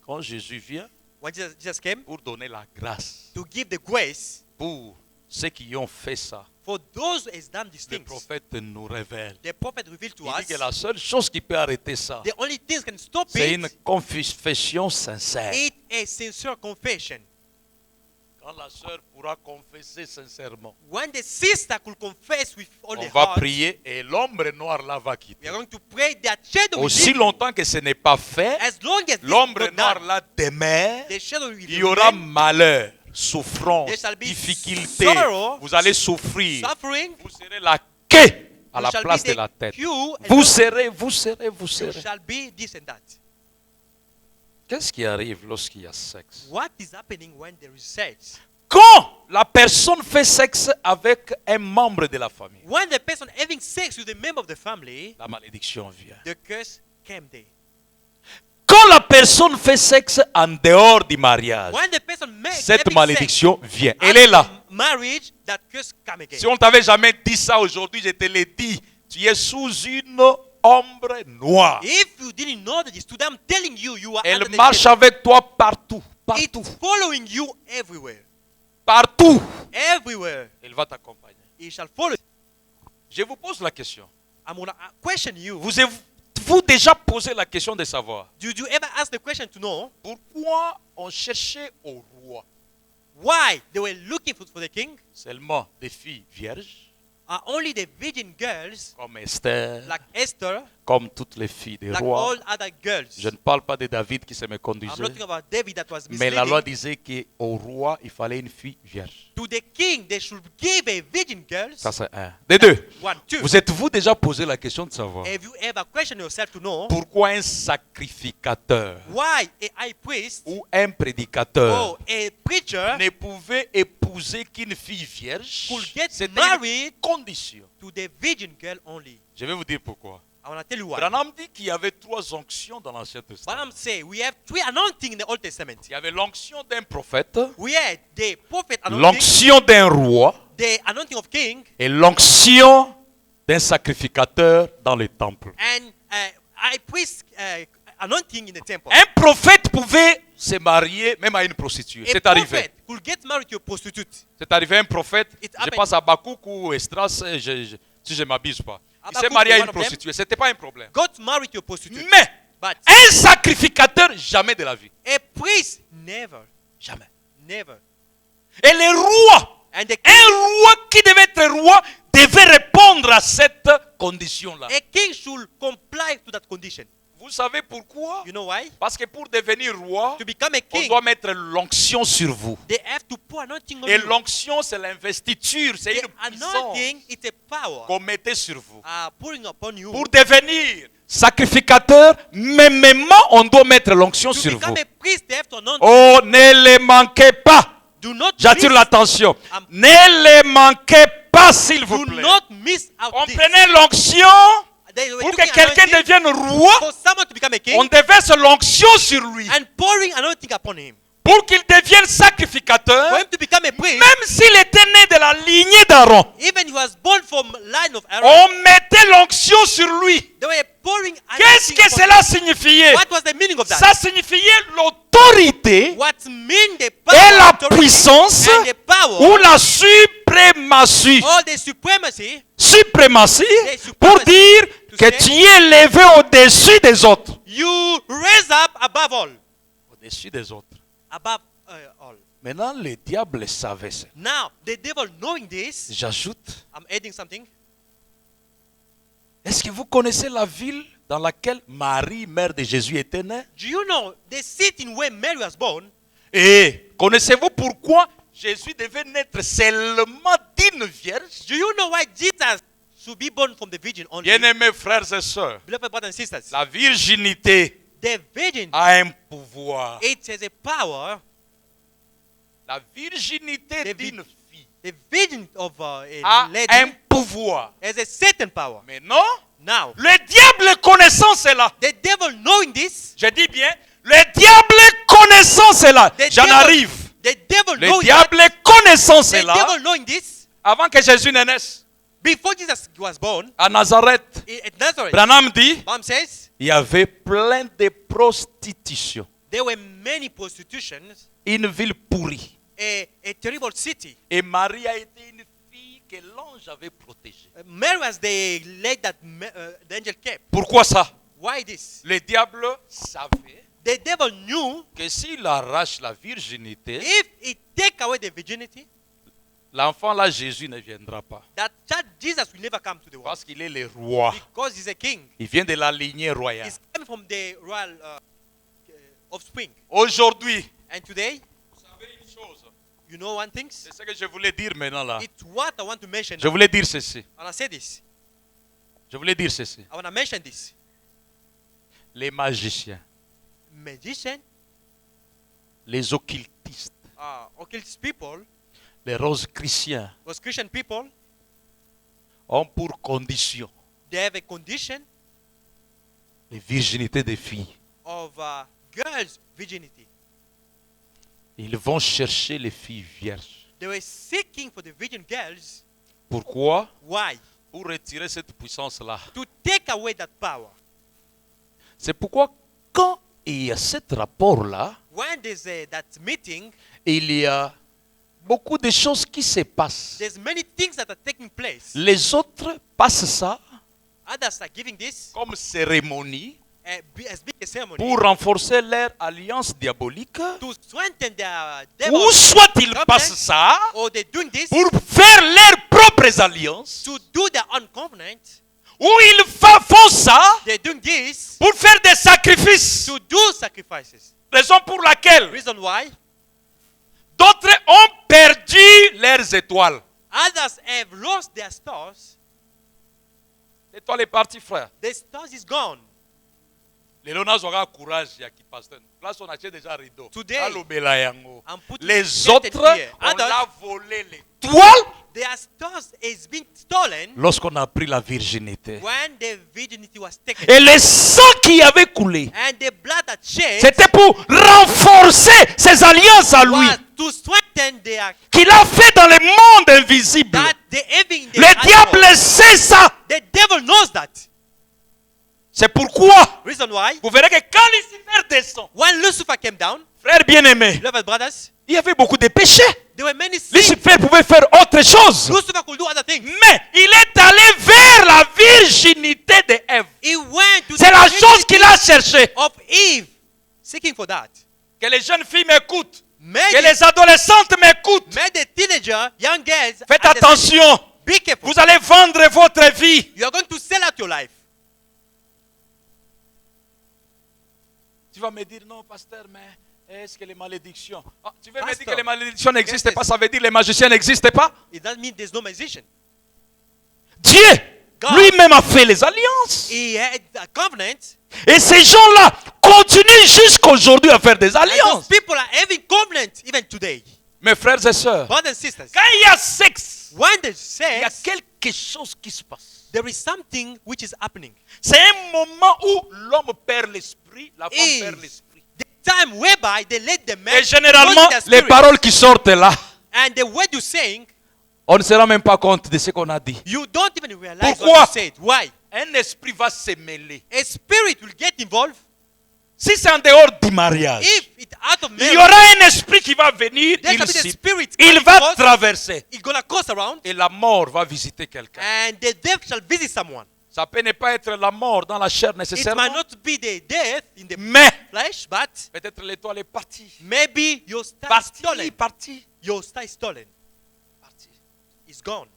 A: Quand Jésus vient
B: When Jesus came
A: pour donner la grâce
B: to give the grace
A: pour ceux qui ont fait ça,
B: for those who has done these
A: le
B: things,
A: prophète nous révèle.
B: the prophet revealed to
A: Il dit
B: us
A: que la seule chose qui peut arrêter ça,
B: the only thing can stop
A: c'est une
B: it.
A: confession sincère.
B: It a sincere confession.
A: Quand la sœur pourra confesser sincèrement,
B: When the sister could confess with all
A: on
B: the
A: va
B: heart,
A: prier et l'ombre noire là va
B: we
A: quitter.
B: are going to pray that shadow will
A: Aussi
B: leave.
A: longtemps que ce n'est pas fait,
B: As long as this is
A: l'ombre
B: not
A: noire
B: done,
A: là demeure,
B: the shadow will
A: il y aura
B: remain,
A: malheur, souffrance,
B: There shall be
A: difficulté.
B: sorrow,
A: Vous allez souffrir.
B: suffering.
A: Vous serez la queue à
B: You
A: la
B: shall
A: place
B: be
A: de
B: the
A: la tête.
B: queue and
A: Vous
B: not-
A: serez.
B: You shall be this and that.
A: Qu'est-ce qui arrive lorsqu'il y a sexe?
B: What is happening when there is sex?
A: Quand la personne fait sexe avec un membre de la famille,
B: When the person having sex with a member of the family,
A: la malédiction vient.
B: the curse came there.
A: Quand la personne fait sexe en dehors du mariage,
B: When the person makes
A: cette
B: having
A: malédiction vient.
B: sex
A: Elle est là.
B: after marriage, that curse come again.
A: Si on t'avait jamais dit ça aujourd'hui, je te l'ai dit. Tu es sous une ombre noire.
B: If you didn't know this, today I'm telling you, you are
A: Elle
B: under the
A: marche
B: shadow.
A: avec toi partout. Partout.
B: It's following you everywhere.
A: Partout.
B: Everywhere.
A: Elle va t'accompagner.
B: It shall follow.
A: Je vous pose la question.
B: I'm going to question you.
A: Vous avez-vous déjà posé la question de savoir
B: Did you ever ask the question to know
A: pourquoi on cherchait au roi
B: why they were looking for the king?
A: seulement des filles vierges
B: Are only the virgin girls
A: comme Esther,
B: like Esther,
A: comme toutes les filles des
B: like
A: rois?
B: all other girls?
A: Je ne parle pas de David qui se me
B: I'm
A: conduisait,
B: not talking about David that was
A: mais la loi
B: misleading.
A: disait qu'au roi, il fallait une fille vierge.
B: To the king, they should give a virgin girl.
A: Ça, c'est un. Des deux.
B: One, two.
A: Vous êtes-vous déjà posé la question de savoir
B: Have you ever questioned yourself to know
A: pourquoi un sacrificateur
B: why a high priest
A: ou un prédicateur
B: or a preacher
A: ne pouvait épouser qu'une fille vierge?
B: could get
A: C'était une
B: married
A: condition.
B: to the virgin girl only?
A: Je vais vous dire pourquoi.
B: I want to tell you why.
A: Branham dit qu'il y avait trois onctions dans l'Ancien Testament.
B: Branham say we have three anointing in the Old Testament.
A: Il y avait l'onction d'un prophète,
B: We had the prophet anointing,
A: l'onction d'un roi
B: the anointing of king,
A: et l'onction d'un sacrificateur dans le temple.
B: and high priest anointing in the temple.
A: Un prophète pouvait se marier même à une prostituée.
B: A
A: C'est arrivé.
B: prophet could get married to a prostitute.
A: C'est arrivé un prophète,
B: It
A: je
B: happened.
A: pense à Bakouk ou Estras, si je m'abuse pas. Il s'est
B: Habakkuk
A: marié à
B: was
A: une
B: one of them.
A: prostituée. C'était pas un problème.
B: Got married to a prostitute.
A: Mais
B: But
A: un sacrificateur, jamais de la vie.
B: a priest, never,
A: Jamais.
B: never.
A: Et le roi,
B: And the
A: un roi qui devait être roi, devait répondre à cette condition-là.
B: a king should comply to that condition.
A: Vous savez pourquoi?
B: You know why?
A: Parce que pour devenir roi,
B: To become a
A: on
B: king,
A: doit mettre l'onction sur vous.
B: they have to pour anointing on
A: Et
B: you.
A: l'onction, c'est l'investiture, c'est
B: The
A: une puissance
B: anointing is a power
A: qu'on mettait sur vous.
B: pouring upon you.
A: Pour devenir sacrificateur, mêmement, on doit mettre l'onction
B: To
A: sur vous.
B: become a priest, they have to anoint.
A: Oh, ne les manquez pas.
B: Do not
A: J'attire
B: miss,
A: l'attention.
B: Um,
A: Ne les manquez pas, s'il vous
B: do
A: plaît.
B: not miss out
A: On
B: this.
A: prenait l'onction
B: They were
A: pour
B: taking
A: que quelqu'un
B: anointing
A: devienne roi.
B: for someone to become a king
A: On déverse l'onction sur lui.
B: and pouring anointing upon him.
A: Pour qu'il devienne
B: For
A: sacrificateur,
B: him to become a priest,
A: même s'il était né de la lignée d'Aaron.
B: even he was born from line of Aaron,
A: On mettait l'onction sur lui.
B: they were pouring
A: Qu'est-ce
B: anointing
A: que
B: upon
A: cela signifiait?
B: him. What was the meaning of that?
A: Ça signifiait l'autorité
B: What mean the
A: et
B: power,
A: la
B: authority,
A: puissance
B: and the power,
A: ou la suprématie.
B: or the supremacy
A: Suprématie
B: Yes,
A: pour
B: supremacy.
A: dire que
B: say,
A: tu es élevé au-dessus des autres.
B: you raise up above all.
A: Au-dessus des autres.
B: Above all.
A: Maintenant, le diable savait ça.
B: Now, the devil knowing this,
A: J'ajoute,
B: I'm adding something.
A: est-ce que vous connaissez la ville dans laquelle Marie, mère de Jésus, était née?
B: Do you know the city where Mary was born?
A: Et connaissez-vous pourquoi Jésus devait naître seulement d'une vierge?
B: Do you know why Jesus should be born from the virgin only?
A: Bien-aimés frères et sœurs,
B: Beloved brothers and sisters,
A: la virginité
B: the virgin,
A: a un pouvoir.
B: it has a power.
A: La virginité
B: The
A: d'une fille
B: The virgin of
A: a
B: a
A: un
B: lady
A: pouvoir.
B: has a certain power.
A: Mais non,
B: Now,
A: le diable connaissant cela,
B: the devil knowing this,
A: je dis bien, le diable connaissant cela,
B: the
A: j'en
B: devil,
A: arrive.
B: the devil
A: Le
B: knowing
A: diable connaissant
B: that, the
A: cela,
B: devil knowing this,
A: avant que Jésus ne naisse,
B: before Jesus was born
A: à Nazareth,
B: at Nazareth,
A: Branham dit,
B: Mom says
A: il y avait plein de prostitution.
B: there were many prostitutions,
A: Une ville pourrie.
B: a terrible city.
A: Et Marie a été une fille que l'ange avait protégée.
B: Mary was the lady that the angel kept.
A: Pourquoi ça?
B: Why this?
A: Le diable savait
B: The devil knew
A: que s'il arrache la virginité,
B: if he take away the virginity,
A: l'enfant là, Jésus ne viendra pas.
B: that child Jesus will never come to the world
A: Parce qu'il est le roi.
B: because he's a king.
A: Il vient de la lignée royale.
B: He's coming from the royal offspring.
A: Aujourd'hui,
B: And today,
A: vous savez une chose.
B: you know one thing?
A: C'est ce que je voulais dire maintenant là.
B: It's what I want to mention.
A: Je voulais dire ceci.
B: I want to say this.
A: Je voulais dire ceci.
B: I want to mention this.
A: Les magiciens,
B: Magician,
A: les occultistes,
B: occult people,
A: les roses chrétiens
B: those Christian people,
A: ont pour condition
B: they have a condition
A: les virginités des filles.
B: of girls' virginity.
A: Ils vont chercher les filles vierges.
B: They were seeking for the virgin girls.
A: Pourquoi?
B: Why?
A: Pour retirer cette puissance-là.
B: To take away that power.
A: C'est pourquoi quand il y a ce rapport-là,
B: When there's that meeting,
A: il y a beaucoup de choses qui se passent.
B: there's many things that are taking place.
A: Les autres passent ça
B: Others are giving this
A: comme cérémonie
B: as being a ceremony
A: pour renforcer leur alliance diabolique.
B: to strengthen their
A: Ou
B: devil,
A: soit ils passent ça
B: or they're doing this
A: pour faire leurs propres alliances.
B: to do their own covenant.
A: Ou ils font ça
B: They're doing this
A: pour faire des sacrifices.
B: to do sacrifices.
A: Raison pour laquelle
B: Reason why
A: d'autres ont perdu leurs étoiles.
B: others have lost their stars.
A: L'étoile est partie, frère.
B: The stars is gone.
A: Les lonas auront courage, il y a qui passe. Place on achète déjà rideau.
B: Today,
A: Alobela yango.
B: I'm putting
A: Les
B: certain
A: autres,
B: here.
A: on
B: Others,
A: l'a volé l'étoile
B: their stars is being stolen
A: lorsqu'on a pris la virginité.
B: when the virginity was taken.
A: Et le sang qui avait coulé,
B: And the blood that shed
A: c'était pour renforcer ses alliances à lui,
B: was to strengthen their
A: qu'il a fait dans le monde invisible.
B: that the having the
A: Le
B: animal.
A: diable sait ça.
B: The devil knows that.
A: C'est pourquoi
B: Reason why
A: vous verrez que quand Lucifer descend,
B: when Lucifer came down,
A: frères bien-aimés,
B: beloved brothers,
A: il y avait beaucoup de péchés.
B: there were many sins.
A: Lucifer pouvait faire autre chose.
B: Lucifer could do other things.
A: Mais il est allé vers la virginité de Ève.
B: He went to
A: C'est
B: the
A: la chose qu'il a cherché.
B: of Eve, seeking for that.
A: Que les jeunes filles m'écoutent.
B: May
A: Que
B: the,
A: les adolescentes m'écoutent.
B: may the teenager, young girls,
A: Faites
B: understand-
A: attention.
B: be careful.
A: Vous allez vendre votre vie.
B: You are going to sell out your life.
A: Tu vas me dire, non, pasteur, mais est-ce que les malédictions... Ah, tu veux me dire
B: Pasteur,
A: que les malédictions n'existent
B: yes,
A: pas,
B: yes.
A: ça veut dire que les magiciens n'existent pas?
B: It doesn't mean there's no magician.
A: Dieu
B: God.
A: lui-même a fait les alliances.
B: He had a covenant.
A: Et ces gens-là continuent jusqu'aujourd'hui à faire des
B: And those
A: alliances.
B: people are having covenant even today.
A: Mes frères et sœurs,
B: Brothers and sisters,
A: quand il y a sexe,
B: when there's
A: il y a
B: sex,
A: quelque chose qui se passe.
B: there is something which is happening.
A: C'est un moment où l'homme perd l'esprit, la femme
B: Is
A: perd l'esprit.
B: the time whereby they let the man
A: Et généralement,
B: lose their
A: les
B: spirit.
A: paroles qui sortent là,
B: And the word you're saying,
A: on ne se rend même pas compte de ce qu'on a dit.
B: you don't even realize
A: Pourquoi?
B: what you said. Why?
A: Un esprit va se mêler.
B: A spirit will get involved.
A: Si c'est en dehors du mariage,
B: If it's out of
A: il y
B: marriage,
A: aura un esprit qui va venir,
B: there shall be the spirit
A: il
B: coming
A: va
B: forth.
A: traverser.
B: It's gonna cross around,
A: Et la mort va visiter quelqu'un.
B: and the death shall visit someone.
A: Ça peut ne pas être la mort dans la chair
B: It might
A: nécessairement,
B: not be the death in the
A: mais
B: flesh, but
A: peut-être l'étoile est partie.
B: maybe your star is stolen.
A: Partie.
B: Your star is stolen. It's gone.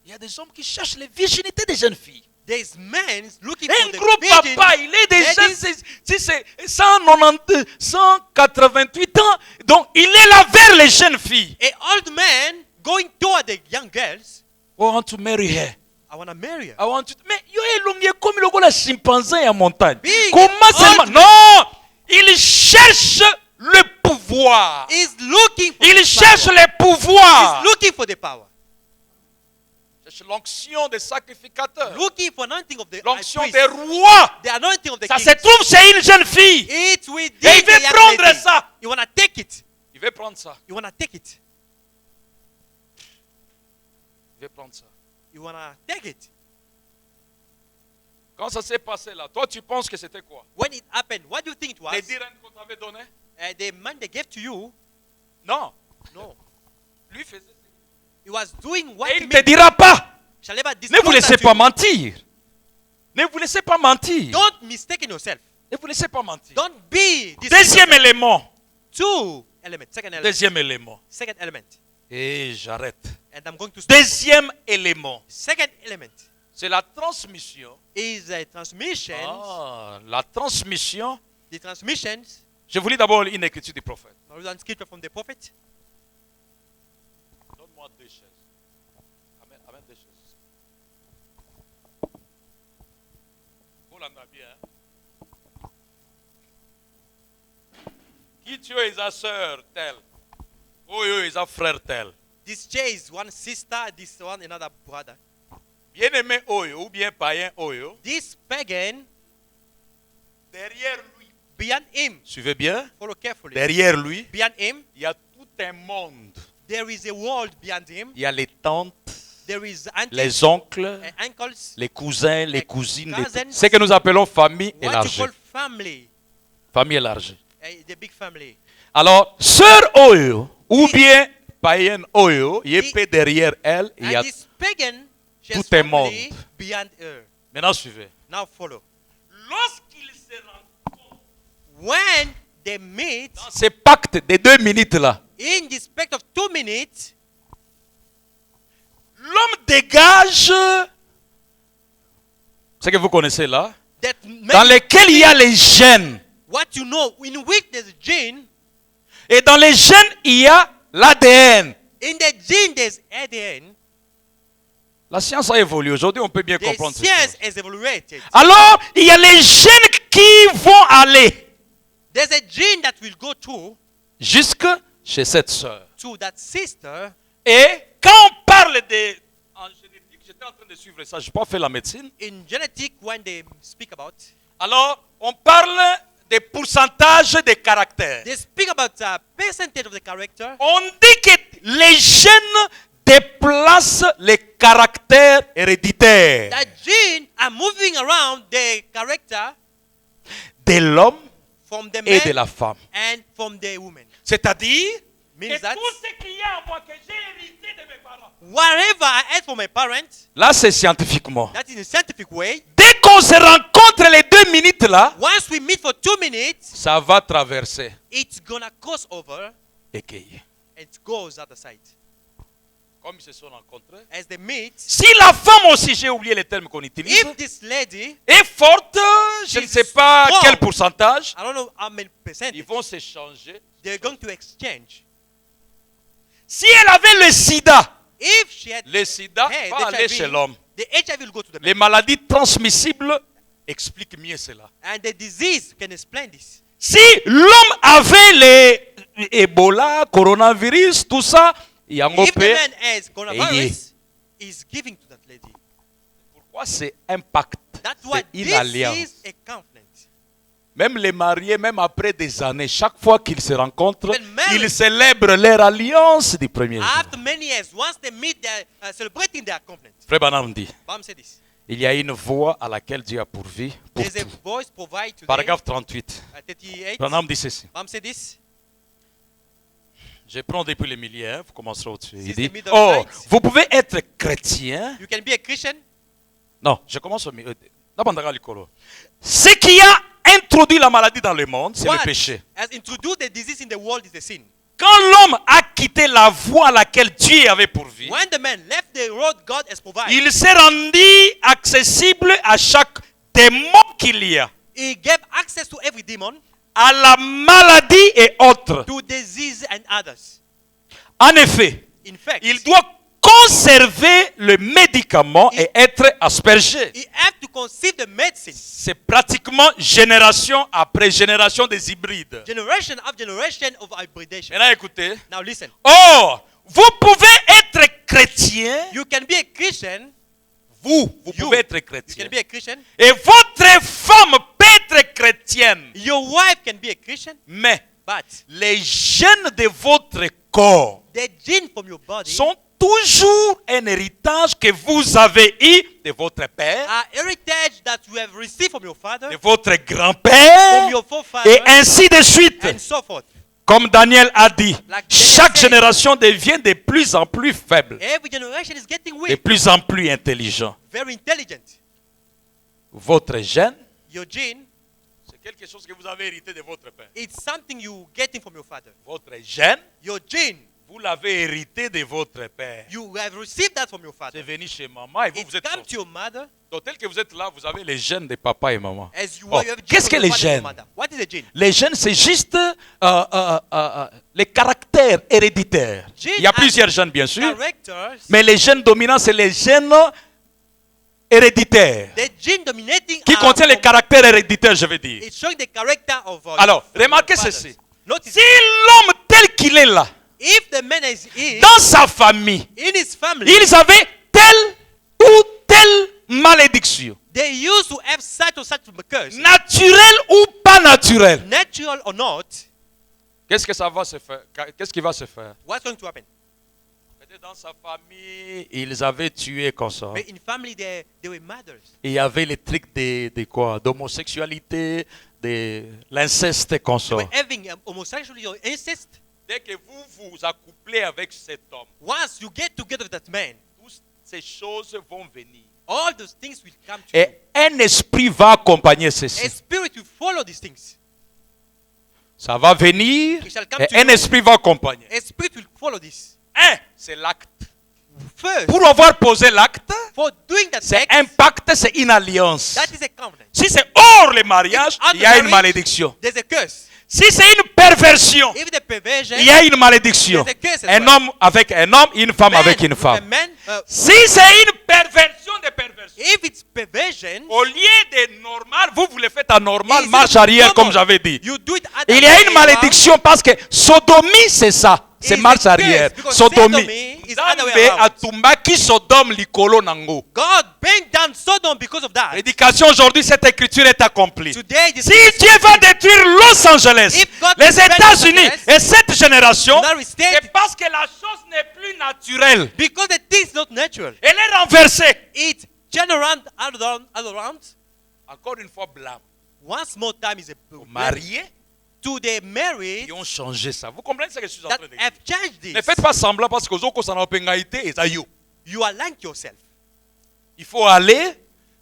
A: Il y a des hommes qui cherchent les virginités des jeunes filles.
B: There's men looking
A: Un
B: for the
A: gros
B: virgin.
A: papa, il est déjà
B: ladies.
A: c'est 190, 188 ans, donc il est là vers les jeunes filles.
B: A old man going toward the young girls.
A: Oh, I want to marry her.
B: I want to marry her.
A: I want to... Mais yo elongi comme le la chimpanzé en montagne.
B: Big
A: Comment seulement?
B: old
A: Non, il cherche le pouvoir.
B: He's looking for
A: Il
B: the
A: cherche
B: power.
A: le pouvoir.
B: He's looking for the power.
A: Il cherche l'onction des sacrificateurs.
B: Looking for anointing of the high
A: L'onction
B: priest.
A: des rois.
B: The anointing of the
A: Ça
B: king.
A: se trouve chez une jeune fille.
B: It's within
A: Et il
B: the
A: veut
B: young
A: prendre
B: lady.
A: ça.
B: You want to take it.
A: Il veut prendre ça.
B: You want to take it.
A: Il veut prendre ça.
B: You want to take it.
A: Quand ça s'est passé là, toi tu penses que c'était quoi?
B: When it happened, what do you think it was?
A: Les dirhams qu'on t'avait donnés?
B: The man they gave to you,
A: Non.
B: no.
A: Lui faisait ça.
B: He was doing what
A: Et
B: he
A: il ne te
B: meant.
A: dira pas.
B: Shall never
A: Ne
B: disclose
A: vous laissez
B: that to
A: pas
B: you.
A: mentir. Ne vous laissez pas mentir.
B: Don't mistake yourself.
A: Ne vous laissez pas mentir.
B: Don't be deceived.
A: Deuxième élément.
B: Two elements. Second element.
A: Deuxième élément.
B: Second element.
A: Et j'arrête.
B: And I'm going to stop.
A: Deuxième élément.
B: Second element
A: C'est la transmission.
B: is a transmission.
A: La transmission.
B: The transmissions.
A: Je vous lis d'abord une écriture du prophète.
B: One scripture from the prophet.
A: Donne-moi deux chaises. Amène deux chaises. Vous l'en avez bien. Qui tu es sa sœur telle? Oh, est sa frère tel.
B: This chair is one sister, this one another brother.
A: Bien-aimé Oyo ou bien païen Oyo,
B: This pagan,
A: derrière lui,
B: beyond him,
A: suivez bien,
B: follow carefully.
A: derrière lui,
B: Beyond him,
A: il y a tout un monde.
B: there is a world beyond him.
A: Il y a les tantes,
B: There is aunties,
A: les oncles,
B: uncles,
A: les cousins, les
B: les
A: cousines,
B: cousins.
A: ce que nous appelons famille
B: what you
A: élargie.
B: call family,
A: Famille élargie.
B: the big family.
A: Alors, sœur Oyo, ou bien païenne Oyo, il est derrière elle, il y a...
B: And this pagan, she has
A: tout un
B: family
A: monde.
B: beyond her.
A: Maintenant, suivez.
B: Now follow.
A: Lorsqu'ils se rencontrent
B: When they meet,
A: dans ces pactes de 2 minutes là,
B: in the space of 2 minutes,
A: l'homme dégage ce que vous connaissez là,
B: that
A: dans lequel il y a les gènes.
B: what you know, in which there's a gene,
A: Et dans les gènes, il y a l'ADN.
B: in the gene there's ADN,
A: La science a évolué. Aujourd'hui, on peut bien
B: the
A: comprendre ces
B: science
A: choses.
B: has evaluated.
A: Alors, il y a les gènes qui vont aller
B: There's a gene that will go
A: jusque chez cette sœur.
B: to that sister.
A: Et quand on parle de... En génétique, j'étais en train de suivre ça, je n'ai pas fait la médecine.
B: In genetic, when they speak about,
A: Alors, on parle des pourcentages de caractères.
B: they speak about a percentage of the character.
A: On dit que les gènes déplacent les caractères héréditaires
B: That gene are moving around the character
A: de l'homme
B: from the
A: et de
B: man
A: la femme.
B: and from the woman.
A: C'est-à-dire
B: Means
A: que
B: that
A: tout ce qu'il y a en moi que j'ai hérité de mes parents.
B: whatever I had from my parents,
A: Là, c'est scientifiquement.
B: that in a scientific way,
A: Dès qu'on se rencontre les 2 minutes là,
B: once we meet for 2 minutes,
A: ça va traverser
B: it's gonna cross over
A: et cueillir.
B: and it goes other side.
A: Comme ils se sont rencontrés.
B: As they meet,
A: Si la femme aussi, j'ai oublié les termes qu'on utilise,
B: if this lady,
A: est forte, je ne
B: is
A: sais pas
B: strong,
A: quel pourcentage,
B: I don't know how many percent,
A: ils vont s'échanger.
B: they're going to exchange.
A: Si elle avait le sida,
B: If she had
A: le sida
B: hey,
A: va aller chez l'homme.
B: the HIV will go to the
A: Les
B: man.
A: maladies transmissibles expliquent mieux cela.
B: And the disease can explain this.
A: Si l'homme avait les Ebola, coronavirus, tout ça, il y a un
B: If the
A: peu.
B: man has coronavirus, is giving to that lady.
A: Pourquoi c'est un pacte?
B: That's why
A: C'est une
B: this
A: alliance.
B: is a covenant.
A: Même les mariés, même après des années, chaque fois qu'ils se rencontrent,
B: When married-
A: ils célèbrent leur alliance du premier jour.
B: After many years, once they meet, they're celebrating their covenant.
A: Frère Branham dit,
B: Bam said this.
A: il y a une voie à laquelle Dieu a pourvu pour
B: There's a
A: tout.
B: voice provide to them.
A: Paragraphe 38.
B: 38.
A: Branham dit ceci.
B: Bam said this.
A: Je prends depuis les milliers, hein, vous commencerez au-dessus. Il
B: Since
A: dit,
B: the middle
A: oh,
B: heights.
A: vous pouvez être chrétien.
B: You can be a Christian.
A: Non, je commence au milieu. D'abord, l'écolo. Ce qui a introduit la maladie dans le monde, c'est le
B: What
A: péché.
B: has introduced the disease in the world is the sin.
A: Quand l'homme a quitté la voie à laquelle Dieu avait pourvu,
B: When the man left the road God has provided,
A: il s'est rendu accessible à chaque démon qu'il y a,
B: he gave access to every demon,
A: à la maladie et autres.
B: to disease and others.
A: En effet,
B: In fact,
A: il doit conserver le médicament et être aspergé.
B: he have to conceive the medicine.
A: C'est pratiquement génération après génération des hybrides.
B: Generation after generation of hybridation.
A: Maintenant, écoutez.
B: Now listen.
A: Or, vous pouvez être chrétien.
B: You can be a Christian.
A: Vous
B: You.
A: pouvez être
B: You
A: chrétien.
B: can be a Christian.
A: Et votre femme peut être chrétienne.
B: Your wife can be a Christian.
A: Mais
B: But
A: les gènes de votre corps
B: the gene from your body
A: sont toujours un héritage que vous avez eu de votre père,
B: are heritage that you have received from your father,
A: de votre
B: from
A: grand-père,
B: your forefather,
A: et ainsi de suite.
B: and so forth.
A: Comme Daniel a dit,
B: Like
A: chaque
B: Daniel said,
A: génération devient de plus en plus faible,
B: Every generation is getting
A: de
B: weak,
A: plus en plus intelligent.
B: very intelligent.
A: Votre gène,
B: Your gene,
A: c'est quelque chose que vous avez hérité de votre père.
B: it's something you getting from your father.
A: Votre gène,
B: Your gene,
A: vous l'avez hérité de votre père.
B: you have received that from your
A: C'est
B: father.
A: venu chez maman et vous,
B: It
A: vous êtes
B: come
A: sorti.
B: to your mother
A: Donc, tel que vous êtes là, vous avez les gènes de papa et maman.
B: as you,
A: Oh,
B: you have gene
A: qu'est-ce
B: from
A: que
B: your
A: les
B: father and your
A: gènes?
B: mother. What is a gene?
A: Les gènes, c'est juste les caractères héréditaires.
B: Gene
A: Il y a
B: are
A: plusieurs gènes, bien sûr,
B: Characters,
A: mais les gènes dominants, c'est les gènes héréditaires.
B: the gene dominating
A: Qui
B: are
A: contient les
B: of-
A: caractères héréditaires, je veux dire.
B: it's showing the character of
A: Alors,
B: your
A: remarquez
B: fathers.
A: ceci.
B: Notice,
A: Si l'homme tel qu'il est là,
B: if the man is
A: dans sa famille,
B: in his family,
A: ils avaient telle ou telle malédiction,
B: they used to have such or such curse,
A: naturelle ou pas naturelle,
B: natural or not,
A: qu'est-ce que ça va se faire? Qu'est-ce qui va se faire?
B: what's going to happen?
A: Peut-être dans sa famille, ils avaient tué comme ça.
B: But in family, they were mothers.
A: Il y avait les trucs de quoi? D'homosexualité, de l'inceste comme ça.
B: They were having homosexuality or incest.
A: Dès que vous vous accouplez avec cet homme,
B: Once you get together with that man,
A: toutes ces choses vont venir.
B: all those things will come to you.
A: Et un esprit va accompagner
B: A
A: ceci.
B: spirit will follow these things.
A: Ça va venir
B: It shall come
A: et
B: to
A: un
B: you.
A: esprit va accompagner.
B: A spirit will follow this.
A: Un, c'est l'acte.
B: First,
A: Pour avoir posé l'acte,
B: for doing that
A: c'est
B: act,
A: un pacte, c'est une alliance.
B: that is a covenant.
A: Si c'est hors le mariage,
B: If
A: il y a une
B: marriage,
A: malédiction.
B: There's a curse.
A: Si c'est une perversion,
B: If the perversion,
A: il y a une malédiction.
B: there's a curse as
A: Un
B: well.
A: homme avec un homme, une femme
B: Man
A: avec une
B: with a
A: femme.
B: man,
A: Si c'est une perversion de perversion,
B: if it's perversion,
A: au lieu de normal, vous le faites à normal,
B: is it
A: marche arrière
B: normal?
A: comme j'avais dit.
B: You do it other
A: Il y a
B: way
A: une
B: around.
A: malédiction parce que sodomie, c'est ça. C'est
B: Is
A: marche
B: a curse
A: arrière.
B: because
A: Sodomie.
B: sodomy is other way
A: Nzambe
B: around.
A: atumbaki Sodome likolo nango.
B: God bent down Sodom because of that.
A: L'éducation aujourd'hui, cette écriture est accomplie.
B: Today, this
A: Si Dieu va détruire Los Angeles,
B: If God
A: les
B: destroys
A: États-Unis
B: Los Angeles,
A: et cette génération,
B: United States,
A: c'est parce que la chose n'est plus naturelle.
B: because the thing is not natural.
A: Elle est renversée.
B: It turn around, all around.
A: Encore une fois, blâme.
B: Once more time is a
A: Aux mariés
B: to the married
A: qui ont changé ça. Vous comprenez ce que je suis en
B: that
A: train de dire?
B: have changed this.
A: Ne faites pas semblant parce que vous ça n'a pas été et ça y est.
B: You are like yourself.
A: Il faut aller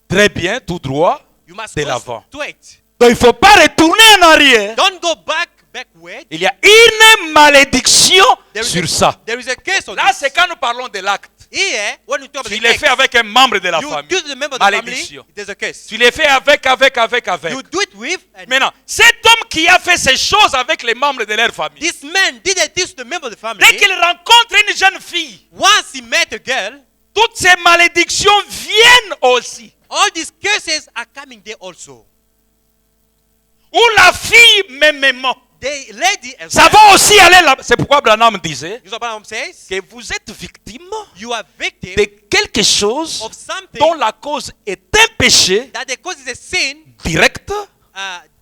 A: très bien, tout droit,
B: You must
A: de
B: go
A: l'avant.
B: straight.
A: Donc il ne faut pas retourner en arrière.
B: Don't go backward.
A: Il y a une malédiction
B: There is
A: sur
B: a-
A: ça.
B: There is a case on
A: Là,
B: this.
A: c'est quand nous parlons de l'acte.
B: Here, when you talk about
A: Tu
B: the
A: l'as
B: act,
A: fait avec un membre de la
B: you
A: famille.
B: do it to the member of the family.
A: Malédiction.
B: There's a case.
A: Tu l'as fait avec.
B: You do it with. And
A: Maintenant, cet homme qui a fait ces choses avec les membres de leur famille,
B: this man did this to the member of the family.
A: dès qu'il rencontre une jeune fille,
B: Once he met a girl,
A: toutes ces malédictions viennent aussi.
B: all these curses are coming there also.
A: Ou la fille mêmement.
B: The lady as
A: Ça
B: well.
A: va aussi aller là. C'est pourquoi Branham disait
B: You know what Abraham says?
A: que vous êtes victime
B: You are victim
A: de quelque chose
B: of something
A: dont la cause est un péché
B: that the cause is a sin,
A: direct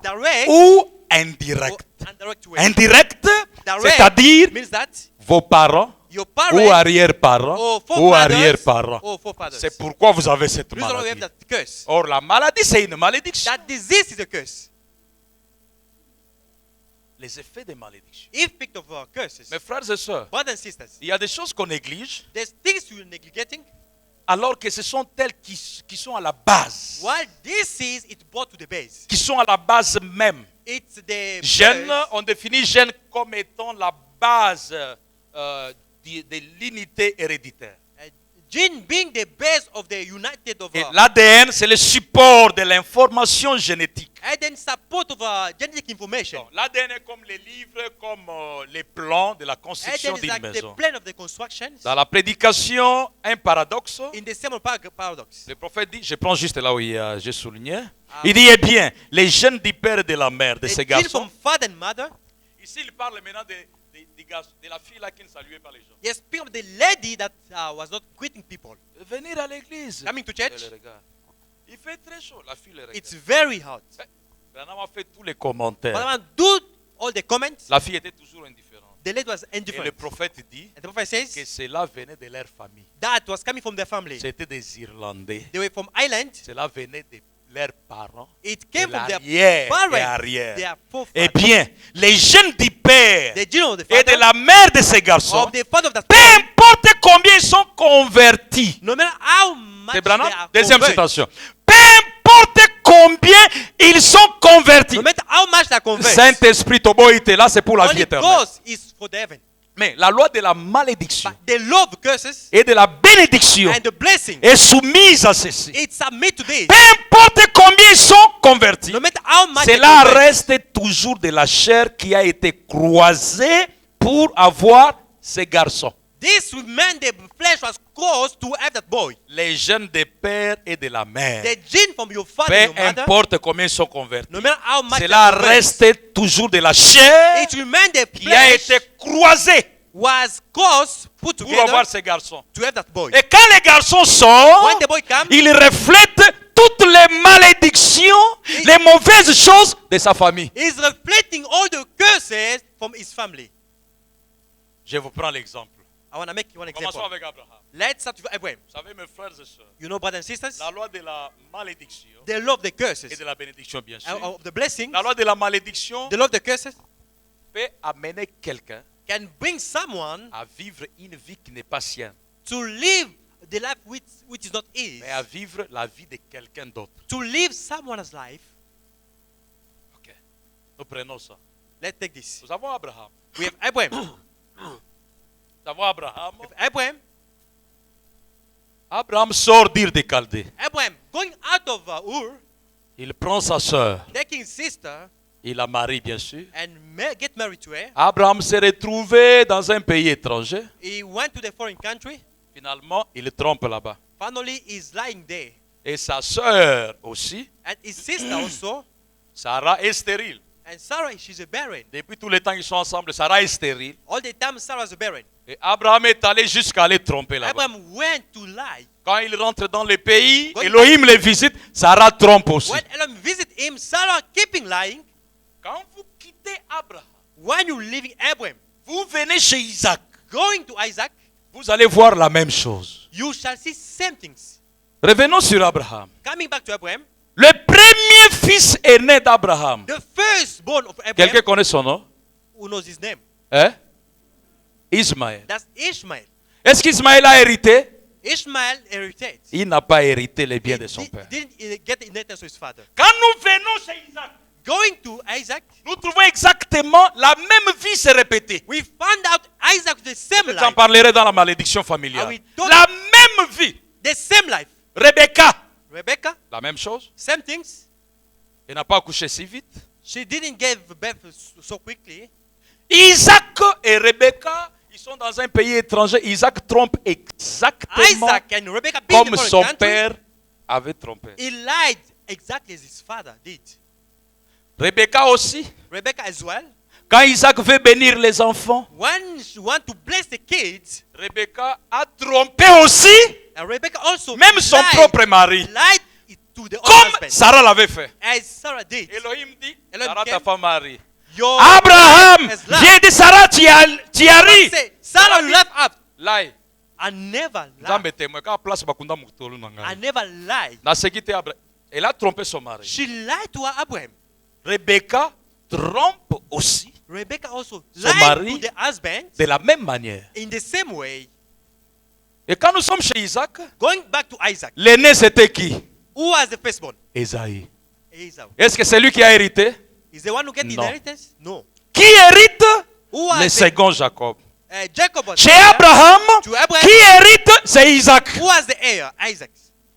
B: direct
A: ou indirect.
B: or indirect way.
A: Indirect,
B: Direct
A: c'est-à-dire
B: means that
A: vos parents
B: your
A: ou
B: parents
A: arrière-parents
B: or
A: ou
B: forefathers
A: arrière-parents.
B: or forefathers.
A: C'est pourquoi vous avez cette
B: Reason why we have
A: maladie.
B: that curse.
A: Or la maladie, c'est une malédiction.
B: That disease is a curse.
A: les effets des malédictions.
B: effect of curses,
A: Mes frères et sœurs,
B: brothers and sisters,
A: il y a des choses qu'on néglige
B: there's things you're neglecting.
A: alors que ce sont elles qui sont à la base.
B: While this is, it brought to the base.
A: Qui sont à la base même.
B: It's the
A: Gêne,
B: base.
A: on définit gêne comme étant la base de l'unité héréditaire.
B: Gene being the base of the united of
A: Et l'ADN, c'est le support de l'information génétique.
B: and then support of genetic information.
A: Donc, l'ADN est comme les livres, comme les plans de la
B: And
A: construction
B: then it's
A: d'une
B: like the
A: maison.
B: plan of the construction.
A: Dans la prédication, un paradoxe.
B: In the same paradox.
A: Le prophète dit, je prends juste là où j'ai souligné. Il dit, eh bien, les gènes du père et de la mère de
B: The
A: ces
B: gene
A: garçons.
B: from father and mother.
A: Ici, il parle maintenant de la fille là qui ne saluait pas les gens.
B: Yes, speak of the lady that was not greeting people.
A: Venir à l'église.
B: Coming to
A: Elle
B: church.
A: le regarde. Il fait très chaud, la fille le regarde.
B: It's very hot.
A: Branham a fait tous les commentaires.
B: But I do all the comments.
A: La fille était toujours indifférente.
B: The lady was
A: Et le
B: indifferent.
A: prophète dit
B: And the prophet
A: que
B: says
A: cela venait de leur famille.
B: that was coming from their family.
A: C'était des Irlandais.
B: They were from Ireland.
A: Cela venait de leurs parents.
B: It came
A: De
B: from their
A: l'arrière et
B: parents,
A: arrière.
B: their
A: Eh
B: forefathers.
A: bien, les jeunes du père
B: The gene of the
A: et de
B: father,
A: la mère de ces garçons,
B: of the father of that
A: peu
B: family,
A: importe combien ils sont convertis.
B: no matter how much
A: C'est
B: they
A: Branham.
B: are
A: Deuxième
B: converted,
A: citation. Peu importe combien ils sont convertis.
B: no matter how much they are converted,
A: Saint-Esprit, Tobo, il était là, c'est pour la vie
B: Holy
A: éternelle.
B: Ghost is for the heaven.
A: Mais la loi de la malédiction
B: But the law of curses
A: et de la bénédiction
B: and the blessing,
A: est soumise à ceci.
B: it submit to this.
A: Peu importe combien ils sont convertis,
B: No matter how much they
A: cela
B: convert,
A: reste toujours de la chair qui a été croisée pour avoir ces garçons.
B: this man, the flesh was caused to have that boy.
A: Les jeunes de père et de la mère.
B: The gene from your father
A: Peu
B: and your mother,
A: importe combien ils sont convertis,
B: no matter how much
A: cela
B: they convert,
A: reste toujours de la chair
B: it remained the
A: qui a
B: flesh
A: été croisée
B: was caused, put
A: pour
B: together
A: avoir ces garçons.
B: to have that boy.
A: Et quand les garçons sortent,
B: When the boy comes,
A: il reflète toutes les malédictions, les mauvaises choses de sa famille.
B: he's reflecting all the curses from his family.
A: Je vous prends l'exemple.
B: I want to make one
A: Commençons
B: example.
A: avec Abraham.
B: Let's start with Abraham.
A: Vous savez, mes frères et sœurs,
B: You know, brothers and sisters,
A: la loi de la malédiction
B: the law of the
A: et
B: curses,
A: de la bénédiction, bien sûr.
B: of the blessings,
A: La loi de la malédiction
B: the law of the curses
A: peut amener quelqu'un
B: can bring someone
A: à vivre une vie qui n'est pas sienne,
B: to live the life which is not his,
A: mais à vivre la vie de quelqu'un d'autre.
B: to live someone's life.
A: Ok. Nous prenons ça.
B: Let's take this.
A: Nous avons Abraham.
B: We have Abraham.
A: Nous avons Abraham.
B: We have Abraham.
A: Abraham sort d'Ir de Chaldée.
B: Abraham going out of Ur,
A: Il prend sa sœur.
B: taking his sister,
A: Il la marie, bien sûr.
B: and get married to her.
A: Abraham s'est retrouvé dans un pays étranger.
B: He went to the foreign country.
A: Finalement, il trompe là-bas.
B: Finally, he's lying there.
A: Et sa sœur aussi,
B: And his sister also.
A: Sarah, est stérile.
B: And Sarah, she's a barren.
A: Depuis tout le temps qu'ils sont ensemble, Sarah est stérile.
B: All the time, Sarah's a barren.
A: Et Abraham est allé jusqu'à aller tromper là-bas.
B: Abraham went to lie.
A: Quand il rentre dans le pays,
B: Going
A: Elohim les visite, Sarah trompe aussi.
B: When Elohim visit him, Sarah keeping lying.
A: Quand vous quittez Abraham,
B: When you leaving Abraham,
A: vous venez chez Isaac,
B: going to Isaac,
A: vous allez voir la même chose.
B: you shall see same things.
A: Revenons sur Abraham.
B: Coming back to Abraham,
A: Le premier fils aîné d'Abraham.
B: the firstborn of Abraham,
A: Quelqu'un connaît son nom?
B: who knows his name?
A: Hein? Ismaël.
B: That's Ishmael.
A: Est-ce qu'Ismaël a hérité?
B: Ishmael inherited.
A: Il n'a pas hérité les biens
B: He
A: de son père.
B: didn't get the inheritance of his father.
A: Quand nous venons chez Isaac,
B: Going to Isaac,
A: nous trouvons exactement la même vie se répéter.
B: we found out Isaac with the same
A: J'en
B: life.
A: parlerai dans la malédiction familiale.
B: Ah oui, donc-
A: La même vie.
B: The same life.
A: Rebecca,
B: Rebecca,
A: la même chose.
B: same things.
A: Elle n'a pas accouché si vite.
B: She didn't give birth so quickly.
A: Isaac et Rebecca, ils sont dans un pays étranger. Isaac trompe exactement
B: Isaac and Rebecca being in
A: comme
B: the
A: son
B: foreign country,
A: père avait trompé.
B: he lied exactly as his father did.
A: Rebecca aussi,
B: Rebecca as well.
A: quand Isaac veut bénir les enfants,
B: When she want to bless the kids,
A: Rebecca a trompé aussi,
B: and Rebecca also
A: même son
B: lied,
A: propre mari,
B: lied to the other
A: comme
B: husband,
A: Sarah l'avait fait.
B: as Sarah did.
A: Elohim dit,
B: Elohim
A: Sarah ta
B: came.
A: femme Marie.
B: Your
A: Abraham
B: wife has lied.
A: vient de Sarah, tu arrives.
B: Say, Sarah left up.
A: Lai,
B: I never lied.
A: Nzambe témoin, quand place bakunda mutolu na
B: I
A: ngai.
B: never lied.
A: Na sekite Abraham. Elle a trompé son mari.
B: She lied to her Abraham.
A: Rebecca trompe aussi.
B: Rebecca also
A: Son
B: lied
A: mari.
B: to the husband
A: De la même manière.
B: in the same way.
A: Et quand nous sommes chez Isaac,
B: Going back to Isaac,
A: l'aîné c'était qui?
B: who was the firstborn?
A: Esaïe.
B: Esau.
A: Est-ce que c'est lui qui a hérité?
B: Is the one who get the
A: No.
B: inheritance? No.
A: Qui hérite?
B: Who was
A: Le
B: the,
A: second Jacob.
B: Jacob was
A: Chez
B: the heir.
A: Abraham,
B: To Abraham.
A: qui hérite? C'est Isaac.
B: Who was the heir? Isaac.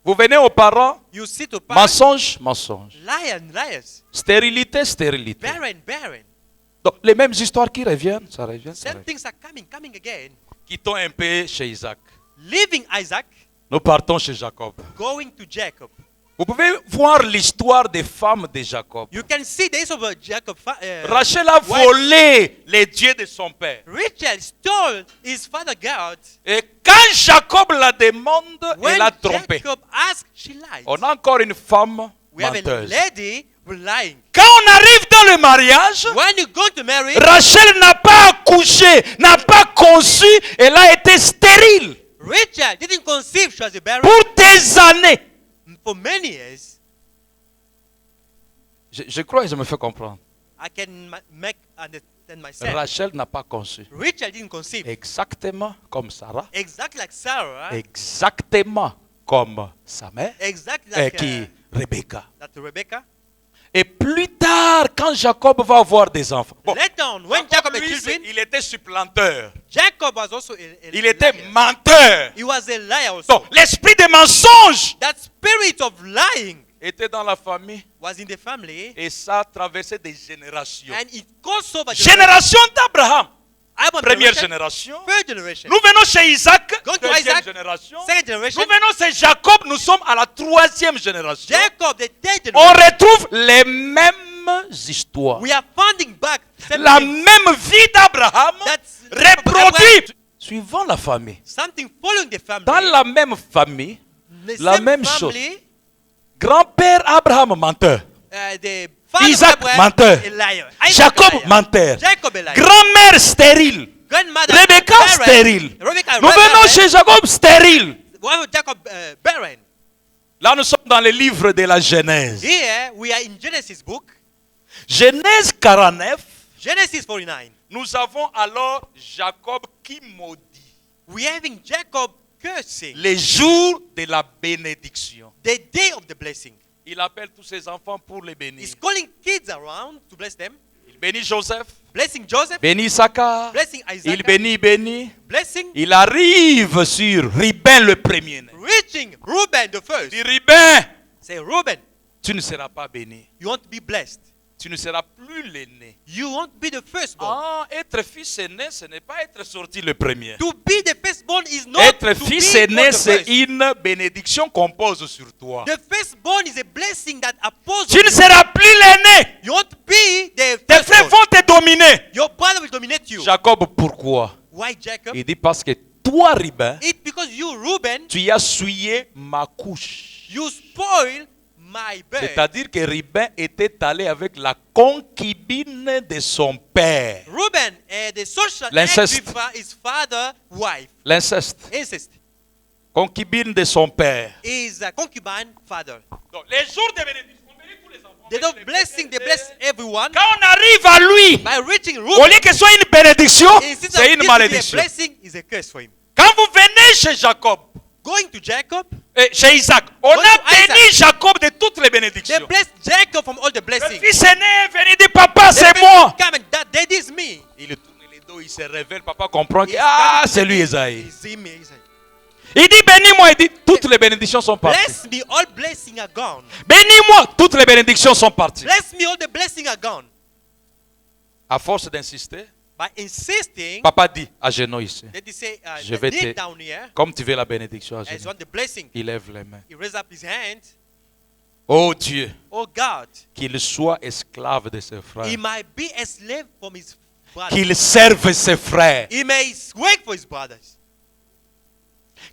A: Vous venez aux parents,
B: You see to parents,
A: mensonge, mensonge.
B: liars,
A: Stérilité, stérilité.
B: barren.
A: Donc, les mêmes histoires qui reviennent, ça revient, ça
B: Same
A: revient.
B: things are coming again.
A: Quittons un peu chez Isaac.
B: Leaving Isaac,
A: Nous partons chez Jacob.
B: going to Jacob.
A: Vous pouvez voir l'histoire des femmes de Jacob.
B: You can see the age of Jacob.
A: Rachel a
B: wife.
A: volé les dieux de son père.
B: Rachel stole his father God.
A: Et quand Jacob la demande,
B: When
A: elle a trompé.
B: Jacob asked, she lied.
A: On a encore une femme
B: We have a
A: menteuse.
B: lady who lying.
A: Quand on arrive dans le mariage,
B: When you go to marry,
A: Rachel n'a pas accouché, n'a pas conçu, elle a été stérile
B: Rachel didn't conceive, she was a barren
A: pour des années.
B: for many years.
A: Je crois que je me fais comprendre.
B: I can make understand myself.
A: Rachel n'a pas conçu.
B: Rachel didn't conceive.
A: Exactement comme Sarah.
B: Exactly like Sarah.
A: Exactement comme sa mère.
B: Exactly like
A: Qui Rebecca.
B: that Rebecca.
A: Et plus tard, quand Jacob va avoir des enfants. Bon,
B: Later on, when
A: Jacob,
B: Jacob had
A: lui,
B: children,
A: il était supplanteur.
B: Jacob was also
A: Il était
B: liar.
A: menteur.
B: He was a liar also.
A: Donc, l'esprit de mensonge
B: That spirit of lying
A: était dans la famille
B: was in the family,
A: et ça a traversé des générations.
B: and it goes over
A: Génération d'Abraham,
B: Abraham
A: première
B: generation,
A: génération.
B: third generation,
A: Nous venons chez Isaac,
B: Going to
A: deuxième
B: Isaac,
A: génération.
B: second generation,
A: Nous venons chez Jacob, nous sommes à la troisième génération.
B: Jacob, the third
A: On
B: generation.
A: retrouve les mêmes histoires.
B: We are finding back same
A: La
B: thing.
A: même vie d'Abraham
B: That's
A: reproduite suivant la famille.
B: something following the family.
A: Dans la même famille,
B: The
A: la
B: same
A: même
B: family,
A: grand-père Abraham menteur,
B: the father
A: Isaac,
B: of Abraham,
A: menteur.
B: a liar. Isaac,
A: Jacob
B: a liar.
A: menteur,
B: Jacob a liar.
A: grand-mère stérile,
B: Grandmother
A: Rebecca
B: barren.
A: stérile.
B: Rebecca
A: Nous venons chez Jacob stérile.
B: Jacob barren.
A: Là, nous sommes dans le livre de la Genèse.
B: Here we are in Genesis book,
A: Genèse 49,
B: Genesis 49.
A: nous avons alors Jacob qui maudit
B: We are having Jacob cursing
A: les jours de la bénédiction.
B: the day of the blessing.
A: Il appelle tous ses enfants pour les bénir.
B: He's calling kids around to bless them.
A: Il bénit Joseph,
B: Blessing Joseph,
A: bénit Issachar,
B: blessing Isaac,
A: il bénit.
B: blessing,
A: Il arrive sur Ribin le premier-né.
B: reaching Reuben the first.
A: Il dit Ribin,
B: Say, Reuben,
A: tu ne seras pas béni.
B: you want to be blessed.
A: Tu ne seras plus l'aîné.
B: You want to be the firstborn.
A: Ah, être fils aîné, ce n'est pas être sorti le premier.
B: To be the firstborn is not
A: Être
B: to
A: fils
B: be
A: aîné,
B: the
A: c'est
B: first.
A: une bénédiction qu'on pose sur toi.
B: The firstborn is a blessing that apposed
A: Tu ne seras plus l'aîné.
B: You want to be the
A: Tes frères
B: firstborn.
A: vont te dominer.
B: Your brother will dominate you.
A: Jacob, pourquoi?
B: Why Jacob?
A: Il dit parce que toi, Ribin,
B: It's because you, Reuben,
A: tu as souillé ma couche.
B: you spoil my birth.
A: C'est-à-dire que Ribin était allé avec la concubine de son père.
B: Reuben, the social
A: L'inceste.
B: act with his father's wife,
A: L'inceste.
B: incest,
A: Concubine de son père.
B: is a concubine father.
A: Donc, les jours de bénédiction, on bénit tous les enfants.
B: They don't blessing, they bless everyone.
A: Quand on arrive à lui,
B: By reaching
A: au
B: Reuben,
A: lieu que ce soit une bénédiction,
B: instead
A: c'est
B: of
A: une
B: this to be a
A: malédiction.
B: blessing, is a curse for him.
A: Quand vous venez chez Jacob,
B: Going to Jacob,
A: chez Isaac, on
B: Going
A: a
B: to
A: béni Jacob de toutes les
B: they
A: bénédictions.
B: blessed Jacob from all the
A: Le
B: blessings.
A: fils aîné est venu dire, papa,
B: The
A: c'est
B: first
A: moi.
B: come and that daddy is me.
A: Il tourne les dos, il se révèle, papa comprend que,
B: He's
A: ah,
B: coming
A: c'est
B: to
A: lui
B: me.
A: Esaïe.
B: He's in me, Isaiah.
A: Il dit, bénis-moi, il dit, toutes les bénédictions sont parties.
B: Bless me, all blessings are gone.
A: Bénis-moi, toutes les bénédictions sont parties.
B: Bless me, all the blessings are gone.
A: À force d'insister,
B: By insisting,
A: papa dit, à genoux ici,
B: that he say,
A: Je vais
B: kneel
A: te-
B: down here,
A: comme tu veux la bénédiction à
B: as you
A: genoux.
B: want the blessing.
A: Il lève les mains.
B: He raised up his hand.
A: Oh Dieu,
B: Oh God,
A: qu'il soit esclave de ses frères.
B: he might be a slave from his brothers.
A: Qu'il serve ses frères.
B: He may work for his brothers.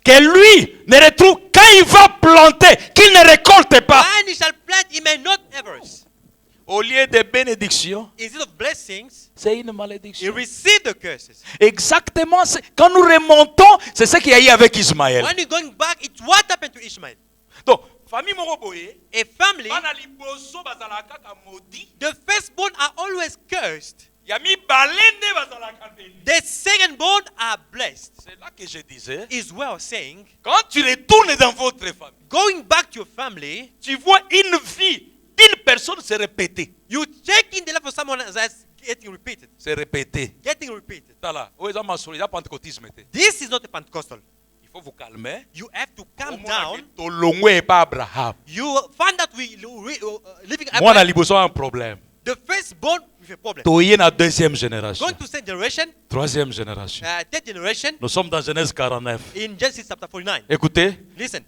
A: Que lui ne retrouve, quand il va planter, qu'il ne récolte pas.
B: When he shall plant, he may not harvest.
A: Au lieu de bénédiction,
B: Instead of blessings,
A: c'est une
B: he
A: malédiction.
B: received the curses.
A: Exactement, quand nous remontons, c'est ce qu'il y a eu avec Ismaël.
B: When you're going back, it's what happened to Ishmael.
A: Donc, famille Moroboye,
B: A family,
A: bana liboso bazalaka ka maudit.
B: the firstborn are always cursed.
A: Ya mi balende bazalaka béni.
B: The second born are blessed.
A: C'est là que je disais,
B: Is where I was saying,
A: quand tu retournes dans votre famille,
B: going back to your family,
A: tu vois une vie d'une personne se répéter.
B: you check in the life of someone that's getting repeated.
A: Se répéter.
B: Getting repeated.
A: Là, où est le pentecôtisme?
B: This is not a Pentecostal.
A: Il faut vous calmer.
B: You have to calm down.
A: Tolongwe et pas Abraham.
B: You find that we living
A: Moi, on a
B: Abraham,
A: liboso un problème.
B: the firstborn with a problem.
A: Toye na deuxième génération.
B: Going to second generation,
A: Troisième génération.
B: third generation,
A: Nous sommes dans Genèse 49.
B: in Genesis chapter 49.
A: Écoutez,
B: Listen,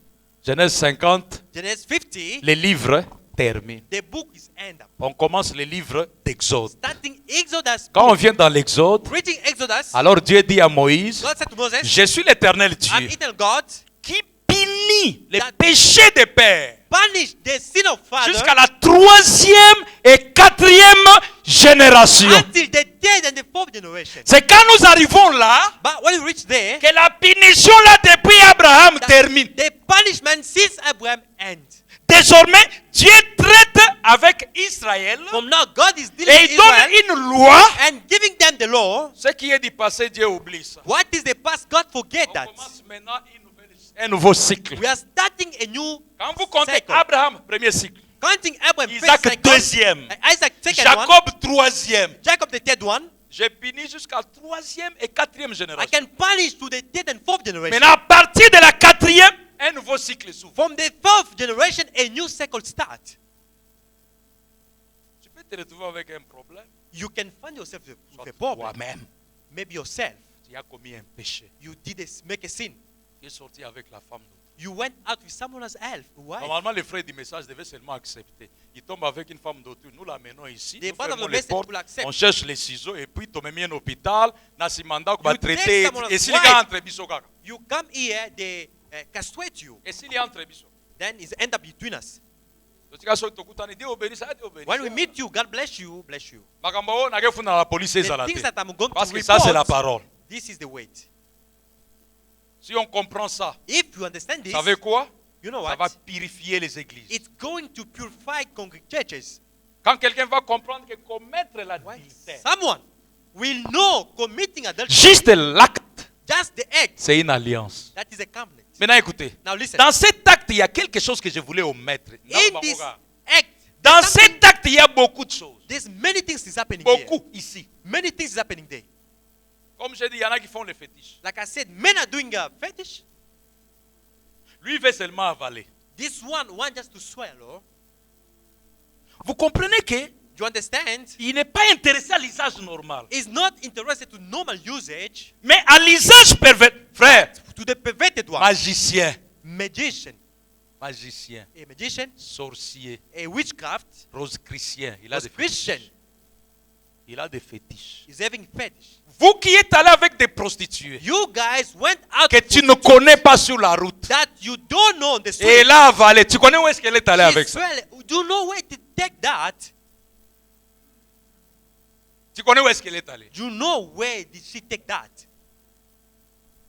A: Genèse 50,
B: Genesis 50,
A: les livres terminent.
B: the book is end up.
A: On commence les livres d'Exode.
B: Starting Exodus,
A: Quand on vient dans l'Exode,
B: reading Exodus,
A: alors Dieu dit à Moïse,
B: God said to Moses,
A: je suis l'Éternel
B: I'm
A: Dieu
B: eternal God,
A: qui punit les péchés des pères
B: punish the sin of father
A: jusqu'à la troisième et quatrième génération.
B: until the third and the fourth generation.
A: C'est quand nous arrivons là
B: But when you reach there,
A: que la punition là depuis Abraham termine.
B: the punishment since Abraham ends.
A: Désormais, Dieu traite avec Israël
B: From now, God is dealing
A: et
B: with
A: il donne
B: Israel
A: une loi.
B: and giving them the law.
A: Ce qui est du passé, Dieu oublie ça.
B: What is the past? God forget
A: On
B: that.
A: commence maintenant un nouveau cycle.
B: We are starting a new
A: Quand vous comptez
B: cycle.
A: Abraham, premier cycle.
B: Counting Abraham
A: Isaac,
B: first cycle,
A: deuxième.
B: Isaac second one,
A: Jacob, troisième.
B: Jacob the third one.
A: J'ai puni jusqu'à troisième et quatrième
B: I
A: génération.
B: can punish to the third and fourth generation.
A: Maintenant, à partir de la quatrième, un nouveau cycle s'ouvre.
B: From the fourth generation, a new cycle starts.
A: Tu peux te retrouver avec un problème.
B: You can find yourself with
A: Soit
B: a problem.
A: toi-même,
B: Maybe yourself.
A: tu as commis un péché.
B: You did make a sin.
A: Tu es sorti avec la femme d'autrui.
B: You went out with someone else's wife.
A: Normalement, les frères du message devaient seulement accepter. Ils tombent avec une femme d'autrui. Nous l'amenons ici.
B: The
A: Nous
B: father of
A: fermons
B: the
A: les
B: message
A: portes.
B: will accept.
A: On cherche les ciseaux et puis tu me mets un hôpital. Nasi mandat qu'on va
B: You take
A: traiter.
B: someone's
A: Et s'il y
B: wife.
A: a entre biso kaka.
B: You come here, they castrate you.
A: Et s'il y a entre biso.
B: Then it's end up between us.
A: Totika so tokutani Dieu obéisse à Dieu obéisse.
B: When we meet you, God bless you, bless you.
A: Makambo o nakefuna la police
B: The
A: ezala
B: things
A: te.
B: that I'm going
A: Parce
B: to
A: que ça c'est la
B: report,
A: parole.
B: this is the weight.
A: Si on comprend ça,
B: If you understand this,
A: vous savez quoi?
B: you know
A: Ça va
B: what?
A: purifier les églises.
B: It's going to purify churches.
A: Quand quelqu'un va comprendre que commettre l'adultère,
B: Someone will know committing adultery,
A: juste l'acte,
B: just the act,
A: c'est une alliance.
B: that is a covenant.
A: Maintenant écoutez,
B: Now listen.
A: dans cet acte, il y a quelque chose que je voulais omettre.
B: In this act,
A: Dans
B: something-
A: cet acte, il y a beaucoup de choses.
B: there's many things is happening here.
A: Beaucoup ici.
B: Many things is happening there.
A: Comme j'ai dit, il y en a qui font les fétiches.
B: Like I said, men are doing a fetish.
A: Lui veut seulement avaler.
B: This one want just to swallow.
A: Vous comprenez que
B: You understand?
A: il n'est pas intéressé à l'usage normal,
B: Is not interested to normal usage,
A: mais à l'usage pervers. Frère,
B: to the perverted one.
A: magicien,
B: Magician,
A: magicien,
B: a magician,
A: sorcier,
B: a witchcraft,
A: rose-christien, il a
B: was
A: des
B: Christian,
A: fétiches. Il a des fétiches.
B: is having fetish.
A: Vous qui êtes allé avec des prostituées
B: You guys went out
A: que
B: for
A: tu ne connais pas sur la route
B: that you don't know on the
A: et
B: street.
A: elle a avalé. Tu connais où est-ce qu'elle est allée avec
B: She's
A: ça?
B: well, do you know where to take that?
A: Tu connais où est-ce qu'elle est allée?
B: Do you know where did she take that?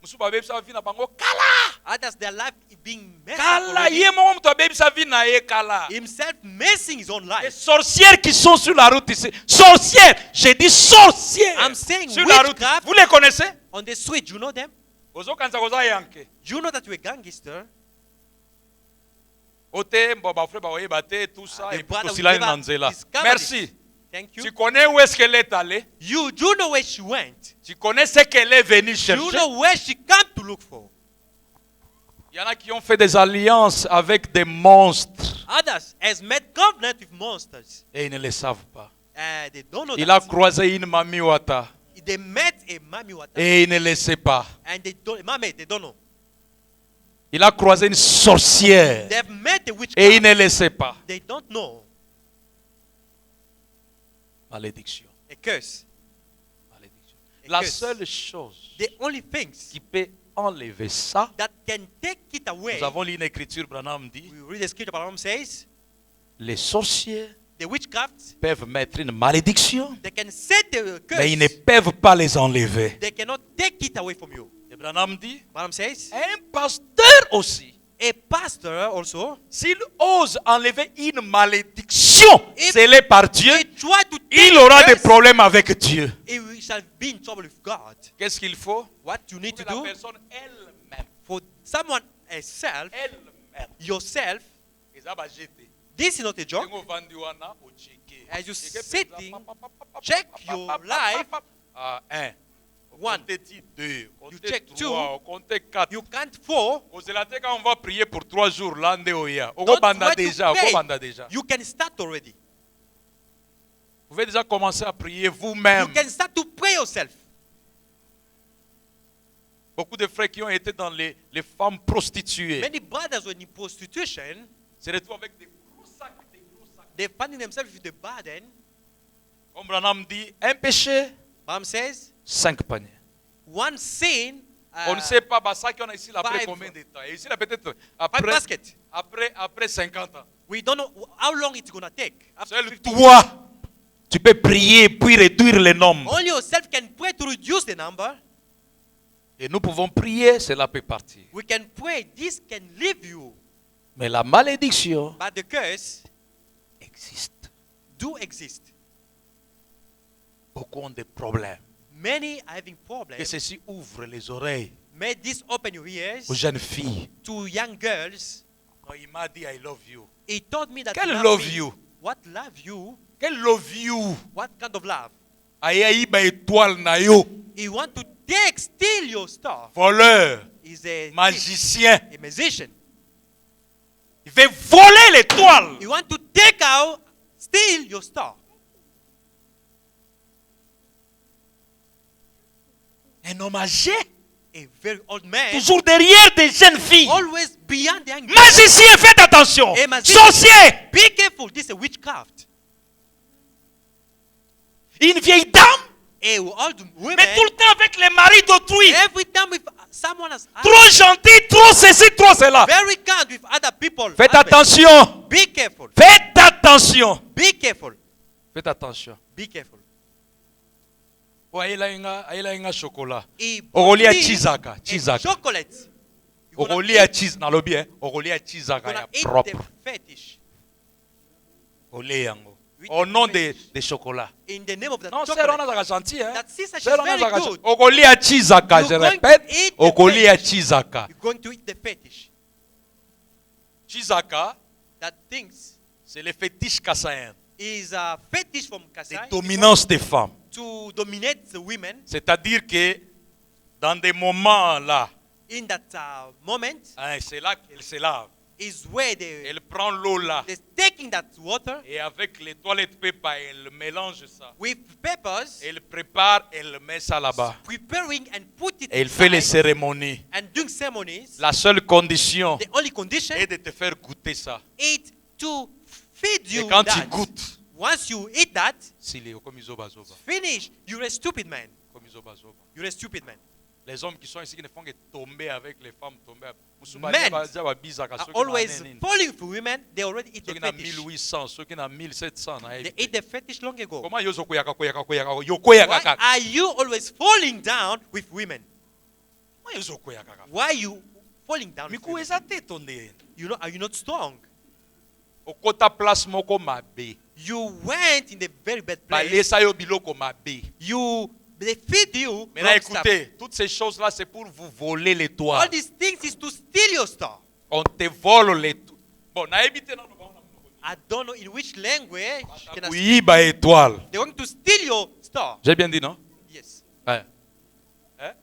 A: Musu babebisa vie na bango kala.
B: Others, their life is being messed up
A: Kala,
B: already.
A: ye moko mutu abebisa vie na ye kala.
B: Himself messing his own
A: Les
B: life.
A: sorcières qui sont sur la route ici. Sorcières, j'ai dit sorcières.
B: I'm saying
A: Sur la route.
B: witchcraft.
A: Vous les connaissez?
B: On the street, you know them?
A: Ozokanza koza yanke.
B: Do you know that you're a gangster?
A: Ote mboba frère baoyeba te tout ça
B: The
A: et puis
B: brother will
A: tosilani
B: never
A: na nzela.
B: discover
A: Merci.
B: this. Thank you.
A: Tu connais où est-ce qu'elle est allée?
B: You do know where she went.
A: Tu connais ce qu'elle est venue
B: Do you
A: chercher?
B: know where she came to look for?
A: Il y en a qui ont fait des alliances avec des monstres
B: Others has made covenant with monsters.
A: et ils ne le savent pas.
B: They don't know
A: Il a
B: that.
A: croisé une mamiwata
B: They met a mami water
A: et il ne le sait pas.
B: and they don't, mame, they don't know.
A: Il a croisé une sorcière
B: They've met a
A: et il
B: witchcraft.
A: ne le sait pas.
B: They don't know.
A: Malédiction.
B: A curse.
A: Malédiction.
B: A
A: La
B: curse.
A: seule chose
B: The only things
A: qui peut enlever ça,
B: that can take it away.
A: nous avons lu une écriture, Branham dit,
B: We read the scripture, Branham says,
A: les sorciers
B: the witchcraft,
A: peuvent mettre une malédiction,
B: they can set the curse.
A: mais ils ne peuvent pas les enlever.
B: They cannot take it away from you.
A: Et Branham dit,
B: Branham says,
A: un pasteur aussi
B: A pastor also,
A: s'il ose enlever une malédiction
B: If
A: scellée par Dieu,
B: he try to
A: il
B: take
A: aura des
B: curse,
A: problèmes avec Dieu.
B: he shall be in trouble with God.
A: Qu'est-ce qu'il faut?
B: What you need to
A: Que la
B: do
A: personne elle-même,
B: for someone herself,
A: elle-même,
B: yourself,
A: eza ba jeté.
B: this is not a joke.
A: Ndenge ovandi wana, ocheke.
B: As you
A: Ocheke
B: sitting,
A: penza, pa, pa, pa, pa,
B: check
A: pa, pa,
B: your
A: pa, pa,
B: life.
A: pa, pa. Ah, 1.
B: One.
A: Comptez 2. Comptez
B: check
A: 3. Comptez 4.
B: You can't fall.
A: Quand on va prier pour 3 jours, là, oya.
B: Don't
A: Banda
B: try to
A: déjà,
B: pray.
A: banda déjà.
B: You can start already.
A: Vous pouvez déjà commencer à prier
B: You
A: vous-même.
B: can start to pray yourself.
A: Beaucoup de frères qui ont été dans les femmes prostituées
B: Many brothers were in prostitution.
A: se retrouvent avec des gros sacs, des gros sacs.
B: They're finding themselves with the burden.
A: Comme Branham dit, un péché,
B: Bam says,
A: 5 paniers.
B: one sin.
A: On ne sait pas, ça qu'on a ici après
B: five-
A: combien de temps. Et ici, là, peut-être
B: Five
A: après,
B: basket.
A: après 50 ans.
B: We don't know how long it's gonna take. After
A: Seul
B: 50
A: toi, tu peux prier puis réduire le nombre.
B: Only yourself can pray to reduce the number.
A: Et nous pouvons prier, cela peut partir.
B: We can pray. This can leave you.
A: Mais la malédiction
B: But the curse
A: existe.
B: do exist.
A: Beaucoup ont des problèmes.
B: Many are having
A: Que
B: problems.
A: ceci ouvre les oreilles
B: May this open your ears
A: aux jeunes filles.
B: to young girls.
A: Non, il m'a dit I love you.
B: He told me that
A: Quel
B: he
A: love
B: loved me.
A: you?
B: What love you?
A: Quel love you?
B: What kind of love?
A: Aïe ba étoile na yo.
B: He want to take, steal your stuff.
A: Voleur,
B: He's a thief,
A: magicien.
B: a musician.
A: Il veut voler l'étoile.
B: He want to take out, steal your stuff.
A: Un homme âgé,
B: A very old man,
A: toujours derrière des jeunes filles.
B: always beyond the young girl.
A: Magicien, faites attention.
B: Et magicien.
A: Sorcier,
B: Be careful, this is a witchcraft.
A: une vieille dame,
B: A old woman,
A: mais tout le temps avec les maris d'autrui.
B: every time with someone else,
A: Trop gentil, trop ceci, trop cela.
B: very kind with other people.
A: Faites
B: husband.
A: attention.
B: Be careful.
A: Faites attention.
B: Be careful.
A: Faites attention.
B: Be careful.
A: Aïla inga chocolat.
B: He
A: Ogolia
B: bought
A: chizaka,
B: a
A: chizaka.
B: chocolate. You're gonna
A: Ogolia
B: eat-
A: cheese, nalobi hein. Ogolia chizaka
B: gonna
A: ya
B: eat
A: propre.
B: the fetish
A: Olé yango.
B: With
A: Au
B: the
A: nom
B: fetish.
A: de chocolat.
B: in the name of the
A: Non, c'est
B: chocolate.
A: on a gentil hein.
B: That sister, she's
A: C'est on
B: very
A: a
B: good.
A: Ogolia chizaka,
B: You're
A: je
B: going
A: répète.
B: to eat the
A: Ogolia
B: fetish.
A: chizaka.
B: You're going to eat the fetish.
A: Chizaka,
B: That things
A: c'est le fétiche kassaïen.
B: is a fetish from
A: C'est
B: Kasai
A: dominance des femmes.
B: to dominate the women.
A: C'est-à-dire que dans des moments là,
B: In that moment
A: hein, c'est là qu'elle se lave.
B: is where they
A: Elle prend l'eau là.
B: they're taking that water
A: Et avec les toilettes paper, elle mélange ça.
B: with peppers,
A: Elle prépare, elle met ça là-bas.
B: preparing and put it
A: Et elle fait les
B: inside
A: cérémonies.
B: and doing ceremonies.
A: La seule condition
B: The only condition
A: est de te faire goûter ça.
B: is to feed
A: Et
B: you
A: quand tu
B: that.
A: goûtes,
B: Once you eat that,
A: s'il est comme isoba zoba,
B: finish. You're a stupid man.
A: comme isoba zoba.
B: You're a stupid man.
A: Les hommes qui sont ici qui ne font que tomber avec les femmes tomber.
B: Men are always falling for women. They already eat
A: Ceux
B: the
A: qui ont
B: fetish.
A: 1800, ceux qui ont 1700.
B: They ate the fetish long ago.
A: Comment yozo koyaka koyaka koyaka
B: Why
A: yokoyaka?
B: are you always falling down with women?
A: Comment yozo koyaka?
B: Why are you falling down with
A: Miku
B: women?
A: ezate tonde.
B: You know, are you not strong?
A: Okota place moko mabe.
B: You went in the very bad place.
A: Balesa yo biloko mabe.
B: They feed you.
A: Maintenant
B: wrong stuff.
A: écoutez, toutes ces choses-là c'est pour vous voler les
B: All
A: toits.
B: these things is to steal your stuff.
A: On te vole les toits. Bon, na ebite na
B: I don't know in which language. Can I speak?
A: kuyiba étoile.
B: They're going to steal your stuff.
A: J'ai bien dit non?
B: Yes.
A: Ouais. Hein?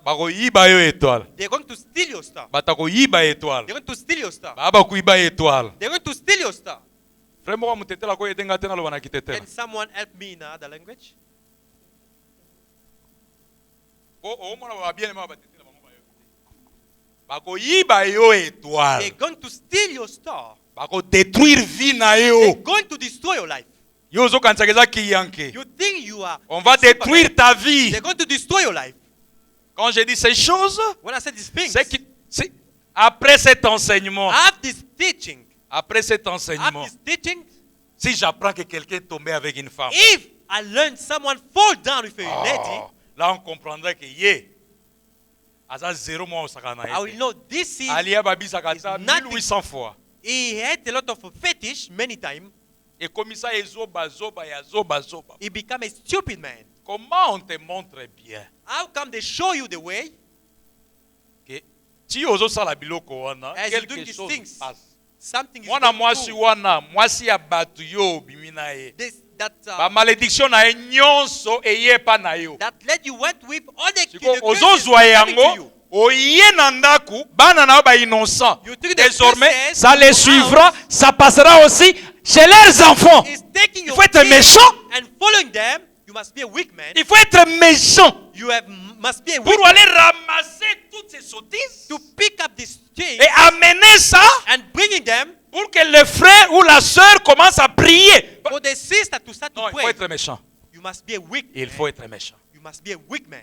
A: Bakoyiba yo étoile.
B: They're going to steal your stuff.
A: Batakoyiba étoile.
B: They're going to steal your stuff.
A: Baba kuyiba étoile.
B: They're going to steal your stuff.
A: Frère moko mutetela ko edenga tena lo banakitetela.
B: Can someone help me in another language?
A: O mona ba bien ma batetela bango ba yo. Bakoyiba yo
B: They're
A: étoile.
B: going to steal your stuff.
A: Bako détruire vie na
B: They're
A: yo.
B: going to destroy your life.
A: Yo zo kantsakeza kiyanke.
B: You think you are.
A: On va
B: Superman.
A: détruire ta vie.
B: They're going to destroy your life.
A: Quand je dis ces choses,
B: When I said these things,
A: c'est après cet enseignement,
B: after this teaching,
A: après cet
B: after
A: enseignement,
B: this teaching,
A: si j'apprends que quelqu'un est tombé avec une femme,
B: if I learn someone fall down with a lady,
A: là on comprendrait que yeah, Aza zéro mois osaka na
B: I will
A: ye.
B: know this is.
A: Alia babisaka
B: is
A: ta
B: nothing.
A: 1800 fois.
B: He had a lot of fetish many times.
A: Et comme ça ezoba zoba ya zoba zoba.
B: He became a stupid man.
A: Comment on te montre bien
B: How come they show you the way?
A: que ti ozosala biloko wana
B: As you're doing
A: quelque
B: these
A: chose
B: things,
A: passe.
B: something is
A: Mwana
B: going
A: mwasi
B: through.
A: wana mwasi ya bato yo obimi na ye.
B: That
A: Ba malédiction na ye nyonso eye pa na yo.
B: that led you went with all the
A: Siko
B: curses
A: ozozwa
B: coming to
A: yango
B: you.
A: oye na ndaku bana na yo ba innocent.
B: You took the
A: Désormais,
B: curses
A: ça les
B: out.
A: suivra, ça passera aussi chez leurs enfants.
B: He's taking
A: Il
B: your
A: faut être
B: kids
A: méchant.
B: and following them. You must be a weak man.
A: Il faut être méchant
B: Must be a weak
A: pour aller ramasser toutes ces sottises
B: to pick up these things
A: et amener ça
B: and bringing them
A: pour que le frère ou la sœur commence à prier.
B: for the sister to start
A: Non,
B: to
A: il faut
B: pray.
A: être méchant.
B: You must be a weak
A: Il
B: man.
A: faut être méchant.
B: You must be a weak man.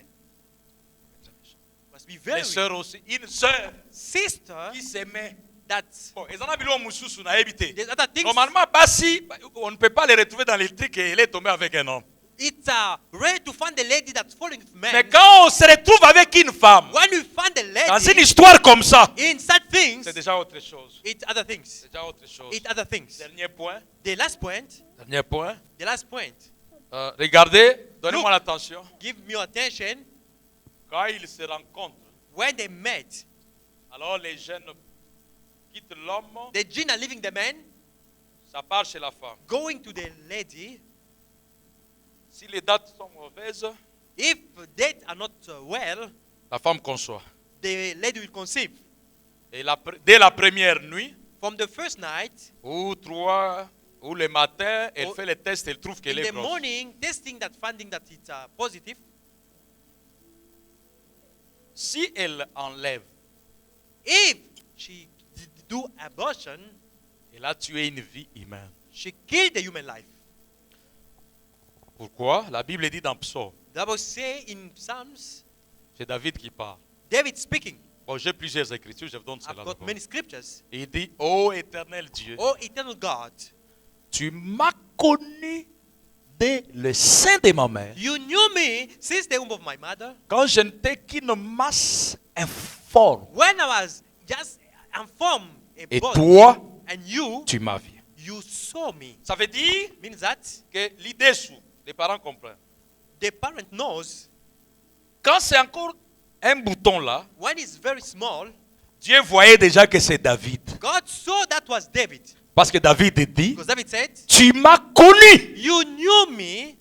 B: You must be
A: Les
B: very weak.
A: sœurs aussi. Une sœur
B: Sister,
A: qui s'aimait.
B: that's
A: Bon, ils en ont biloko mususu na ebité.
B: there's other things.
A: Normalement, Bassi, on ne peut pas les retrouver dans les trucs et elle est tombée avec un homme.
B: It's rare to find a lady that's falling with men.
A: Mais quand on se retrouve avec une femme,
B: When you find a
A: dans une
B: lady
A: histoire comme ça,
B: in such things,
A: c'est déjà autre chose.
B: it's other things.
A: C'est déjà autre chose.
B: It's other things.
A: Dernier point.
B: The last point.
A: Dernier point.
B: The last point.
A: Regardez, donnez-moi
B: Look.
A: l'attention.
B: Give me your attention.
A: Quand ils se rencontrent,
B: When they met,
A: alors les jeunes quittent l'homme,
B: the jinn are leaving the man,
A: ça part chez la femme.
B: going to the lady.
A: Si les dates sont mauvaises,
B: If dates are not well,
A: la femme conçoit.
B: the lady will conceive.
A: Et dès la première nuit,
B: From the first night,
A: ou le matin, elle
B: Oh.
A: fait le test, elle trouve
B: in
A: qu'elle est
B: the
A: grosse.
B: morning, testing that, finding that it's positive.
A: Si elle enlève,
B: If she do abortion,
A: elle a tué une vie humaine.
B: she killed the human life.
A: Pourquoi? La Bible dit dans Psaume,
B: The Bible say in Psalms,
A: c'est David qui parle.
B: David speaking.
A: Bon, j'ai plusieurs écritures, je vous donne
B: I've
A: cela
B: got
A: d'abord.
B: many scriptures.
A: Il dit, ô éternel Dieu,
B: Oh, eternal God,
A: tu m'as connu dès le sein de ma mère,
B: you knew me since the womb of my mother.
A: quand je n'étais qu'une masse informe.
B: When I was just informed
A: Et
B: about
A: toi,
B: and you,
A: tu m'as vu.
B: you saw me.
A: Ça veut dire
B: Means that
A: que l'idée sous, les parents comprennent.
B: the parent knows
A: Quand c'est encore un bouton là,
B: when it's very small,
A: Dieu voyait déjà que c'est David.
B: God saw that was David.
A: Parce que David dit,
B: Because David said,
A: tu m'as connu
B: you knew me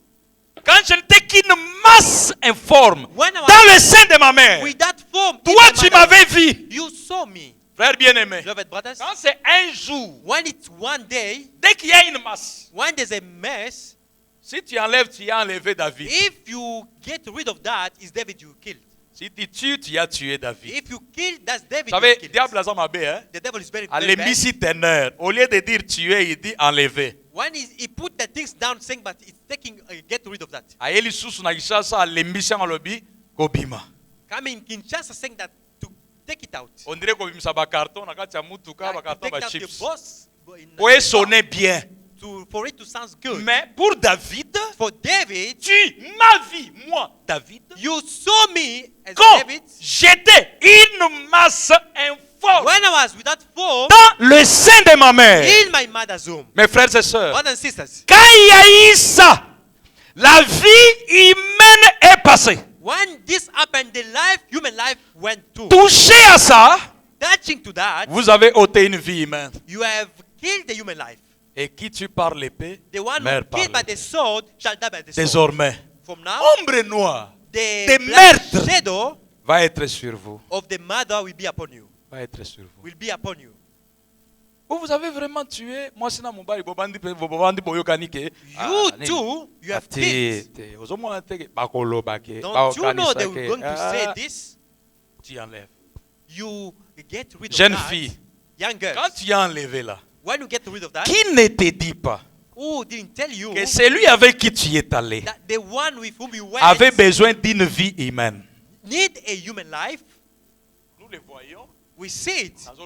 A: quand je n'étais qu'une masse informe
B: when I was
A: dans le sein de ma mère.
B: with that form. in
A: Toi,
B: my
A: tu
B: mother.
A: m'avais vu.
B: You saw me.
A: Frère bien-aimé,
B: Beloved brothers,
A: quand c'est un jour,
B: when it's one day,
A: dès qu'il y a une masse,
B: when there's a mess,
A: si tu enlèves, tu as enlevé David.
B: if you get rid of that, it's David you killed.
A: Si tu tues, tu as tué David.
B: If you kill, that's David
A: Vous
B: you
A: savez,
B: killed.
A: diable a mabé, hein?
B: The devil is very,
A: À
B: very bad.
A: l'émission ténère, au lieu de dire tuer, il dit enlever.
B: When he put the things down, saying, but it's taking, get rid of that.
A: A eli susu na Kinshasa, à l'émission en lobby, kobima.
B: Coming in Kinshasa saying that to take it out.
A: On dirait kobimisa ba carton na kati ya mutuka,
B: Like
A: ba
B: to
A: carton
B: take
A: ba
B: out the
A: chips.
B: boss in the
A: Pour sonner bien.
B: for it to sound good.
A: Mais pour David,
B: For David,
A: tu m'as vu, moi, David,
B: you saw me as
A: quand
B: David
A: j'étais une masse informe
B: when I was without form
A: dans le sein de ma mère.
B: in my mother's womb.
A: Mes frères et sœurs,
B: Brothers and sisters,
A: quand il y a eu ça, la vie humaine est passée.
B: when this happened, the human life went to.
A: Touché à ça,
B: Touching to that,
A: vous avez ôté une vie humaine.
B: you have killed the human life.
A: Et qui tue par l'épée,
B: The one
A: meurt
B: who
A: par
B: killed by
A: l'épée.
B: the sword shall die by the sword.
A: Désormais,
B: From now,
A: ombre noire
B: the
A: des
B: black
A: meurtres
B: shadow
A: va être sur vous.
B: of the mother will be upon you.
A: Va être sur vous.
B: Will be upon you.
A: Vous avez vraiment tué. Moi, c'est mobile. Bobandi boyokani ke.
B: You too, you have killed.
A: Ozomona te bakolo bake.
B: Don't you know they were going to say this?
A: Tu enlèves.
B: You get rid of
A: Jeune
B: that.
A: fille,
B: Young girls,
A: quand tu as enlevé là,
B: when you get rid of that,
A: qui ne te dit pas
B: who didn't tell you
A: que celui avec qui tu es allé
B: that the one with whom you went
A: avait besoin d'une vie humaine?
B: need a human life?
A: Nous le voyons.
B: We see it.
A: Nous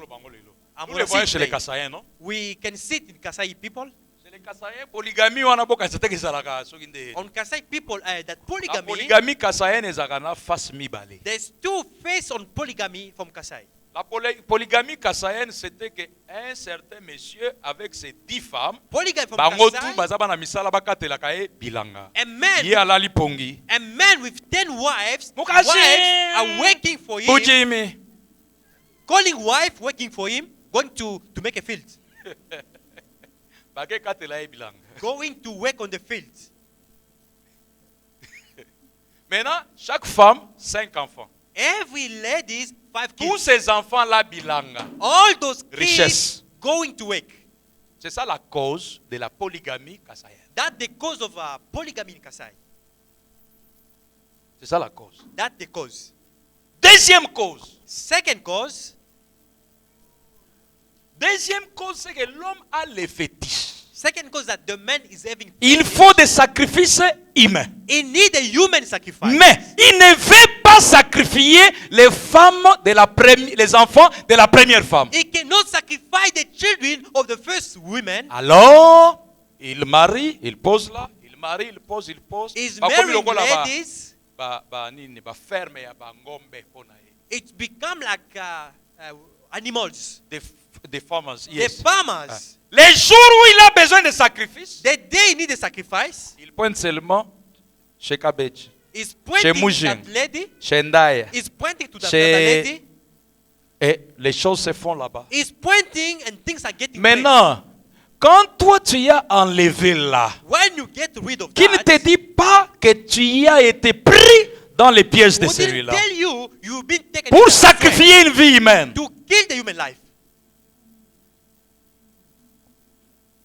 B: I'm
A: le
B: gonna
A: voyons
B: see
A: chez les
B: it today.
A: Kassaïens, non?
B: We can see it in Kasai people.
A: C'est les Kasaïen polygamie wana boka c'était que ça la soki nde.
B: On Kasai people, that
A: La
B: polygamy,
A: polygamie kasaïenne ezakana face mibale.
B: there's two faces on polygamy from Kasai.
A: La polygamie kasaïenne c'était que un certain monsieur avec ses 10 femmes
B: Polygamy from
A: bango tu
B: Kasai,
A: baza bana misala bakatelaka ye bilanga.
B: a man,
A: Ye alali pongi.
B: a man with 10 wives,
A: Mukashe.
B: wives are working for him,
A: Bujimi.
B: calling wife working for him, going to make a field,
A: Bake katela ye bilanga.
B: going to work on the field.
A: Maintenant, chaque femme 5 enfants.
B: Every ladies 5
A: Tous
B: kids.
A: ces enfants là bilanga.
B: All those kids
A: Richesse.
B: going to work.
A: C'est ça la cause de la polygamie kasaïenne.
B: That's the cause of polygamy in Kasai.
A: C'est ça la cause.
B: That's the cause.
A: Deuxième cause.
B: Second cause,
A: Deuxième cause, c'est que l'homme a les fétiches.
B: second cause that the man is having.
A: Il faut des sacrifices humains.
B: He need a human sacrifice.
A: Mais il ne veut pas sacrifier les femmes de la les enfants de la première femme.
B: He cannot sacrifice the children of the first women.
A: Alors, il marie, il pose là, il marie, il pose, il pose.
B: He's
A: Bakomi
B: marrying
A: lokola
B: ladies.
A: ba ferme ya ba ngombe pona ye.
B: It become like animals.
A: Des farmers,
B: The
A: yes.
B: farmers.
A: Les jours où il a besoin de sacrifice,
B: The day he need a sacrifice,
A: il pointe seulement chez Kabeji,
B: is pointing to
A: Moujing.
B: that lady.
A: chez Ndaya.
B: Is pointing to that
A: Chez-
B: other lady.
A: Et les choses se font là-bas.
B: Is pointing and things are getting
A: Maintenant, quand toi tu y as enlevé là,
B: placed. When you get rid of
A: qui ne te
B: that,
A: dit pas que tu y as été pris dans les pièges de
B: who didn't
A: celui-là
B: tell you you've been taken
A: pour
B: into that
A: sacrifier une vie humaine.
B: to kill the human life.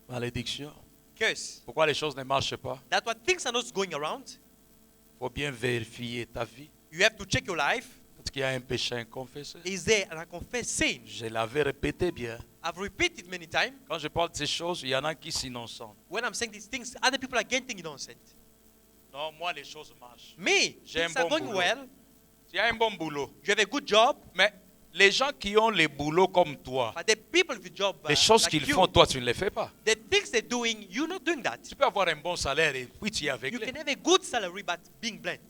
A: Malédiction.
B: Curse.
A: Pourquoi les choses ne marchent pas?
B: That's why things are not going around.
A: Il faut bien vérifier ta vie.
B: You have to check your life.
A: Est-ce qu'il y a un péché inconfessé?
B: Is there an unconfessed sin?
A: Je l'avais répété bien.
B: I've repeated many times.
A: Quand je parle de ces choses, il y en a qui s'innocent.
B: When I'm saying these things, other people are getting innocent.
A: Non, moi les choses marchent.
B: Me,
A: J'ai un
B: things are
A: bon
B: going
A: boulot.
B: well.
A: Tu as un bon boulot.
B: You have a good job.
A: Mais les gens qui ont les boulots comme toi,
B: But the people with job,
A: les choses
B: like
A: qu'ils
B: you,
A: font, toi tu ne les fais pas.
B: the things they're doing, you're not doing that.
A: Tu peux avoir un bon salaire et puis tu y es avec
B: You
A: les.
B: can have a good salary, but being blind.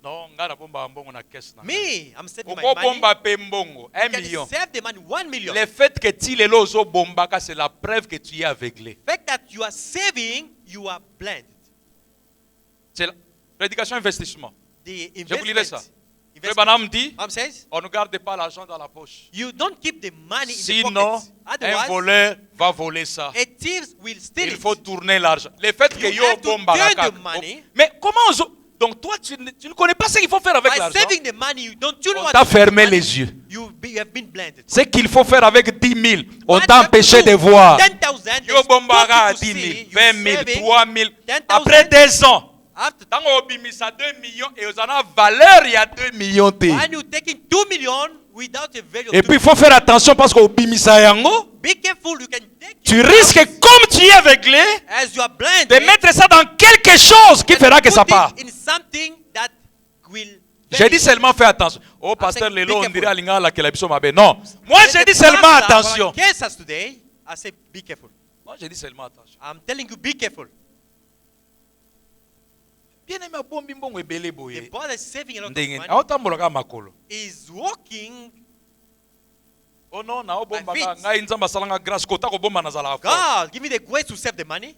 A: Non, nga na bomba mbongo na caisse na.
B: Me, I'm saving my
A: Oko
B: money.
A: bomba pe mbongo, 1
B: You can
A: million.
B: save the money, 1 million.
A: Le fait que tu les lozo bombaka, c'est la preuve que tu y es aveuglé.
B: The fact that you are saving, you are blind.
A: C'est la prédication investissement.
B: The
A: Je vous lirai ça.
B: investment.
A: Frère Branham dit,
B: Says,
A: on ne garde pas l'argent dans la poche.
B: you don't keep the money in the
A: Sinon,
B: pocket.
A: un
B: Otherwise,
A: voleur va voler ça.
B: a thief will steal
A: Il
B: it.
A: faut tourner l'argent. Le fait que
B: You
A: yo
B: have to
A: bomba
B: turn
A: kaka-
B: the money.
A: Mais comment donc toi tu ne connais pas ce qu'il faut faire avec
B: By
A: l'argent.
B: saving the money, you don't you know
A: On
B: what
A: t'a
B: to do with
A: fermé
B: money?
A: les yeux.
B: You have been blinded.
A: Ce qu'il faut faire avec 10 000, on
B: What
A: t'a
B: you have to
A: empêché
B: do,
A: de voir.
B: 10,000,
A: Yo
B: there's
A: bombara
B: nothing to
A: 10 000,
B: see.
A: 20
B: You're
A: 000,
B: saving
A: 3 000.
B: 10,000.
A: Après 2 ans,
B: After,
A: quand on obimisa 2 millions et on en a valeur, il y a 2 millions. T.
B: when you taking 2 million without a value of
A: Et
B: 2
A: puis il faut faire attention parce qu'au bimisa yango,
B: be careful, you can take
A: tu
B: it
A: risques comme tu es aveuglé
B: as you are blind.
A: de mettre ça dans quelque chose qui fera que ça part.
B: In something that will
A: J'ai dit seulement fais attention. Oh pasteur
B: said,
A: Lelo,
B: be
A: on dirait
B: careful.
A: à l'ingala la kelabso mabe. Non. Moi j'ai dit seulement attention.
B: Case us today, I say be careful.
A: Moi j'ai dit seulement attention.
B: I'm telling you, be careful.
A: Bien aimé abombi mbongo ebele
B: The
A: boye.
B: brother is saving a lot of
A: Ndenge
B: money.
A: aotambolaka makolo.
B: Is walking.
A: Oh non, na obomba
B: My feet.
A: ngai nzamba salanga grâce kota ko bomba na zala fort.
B: God, give me the grace to save the money.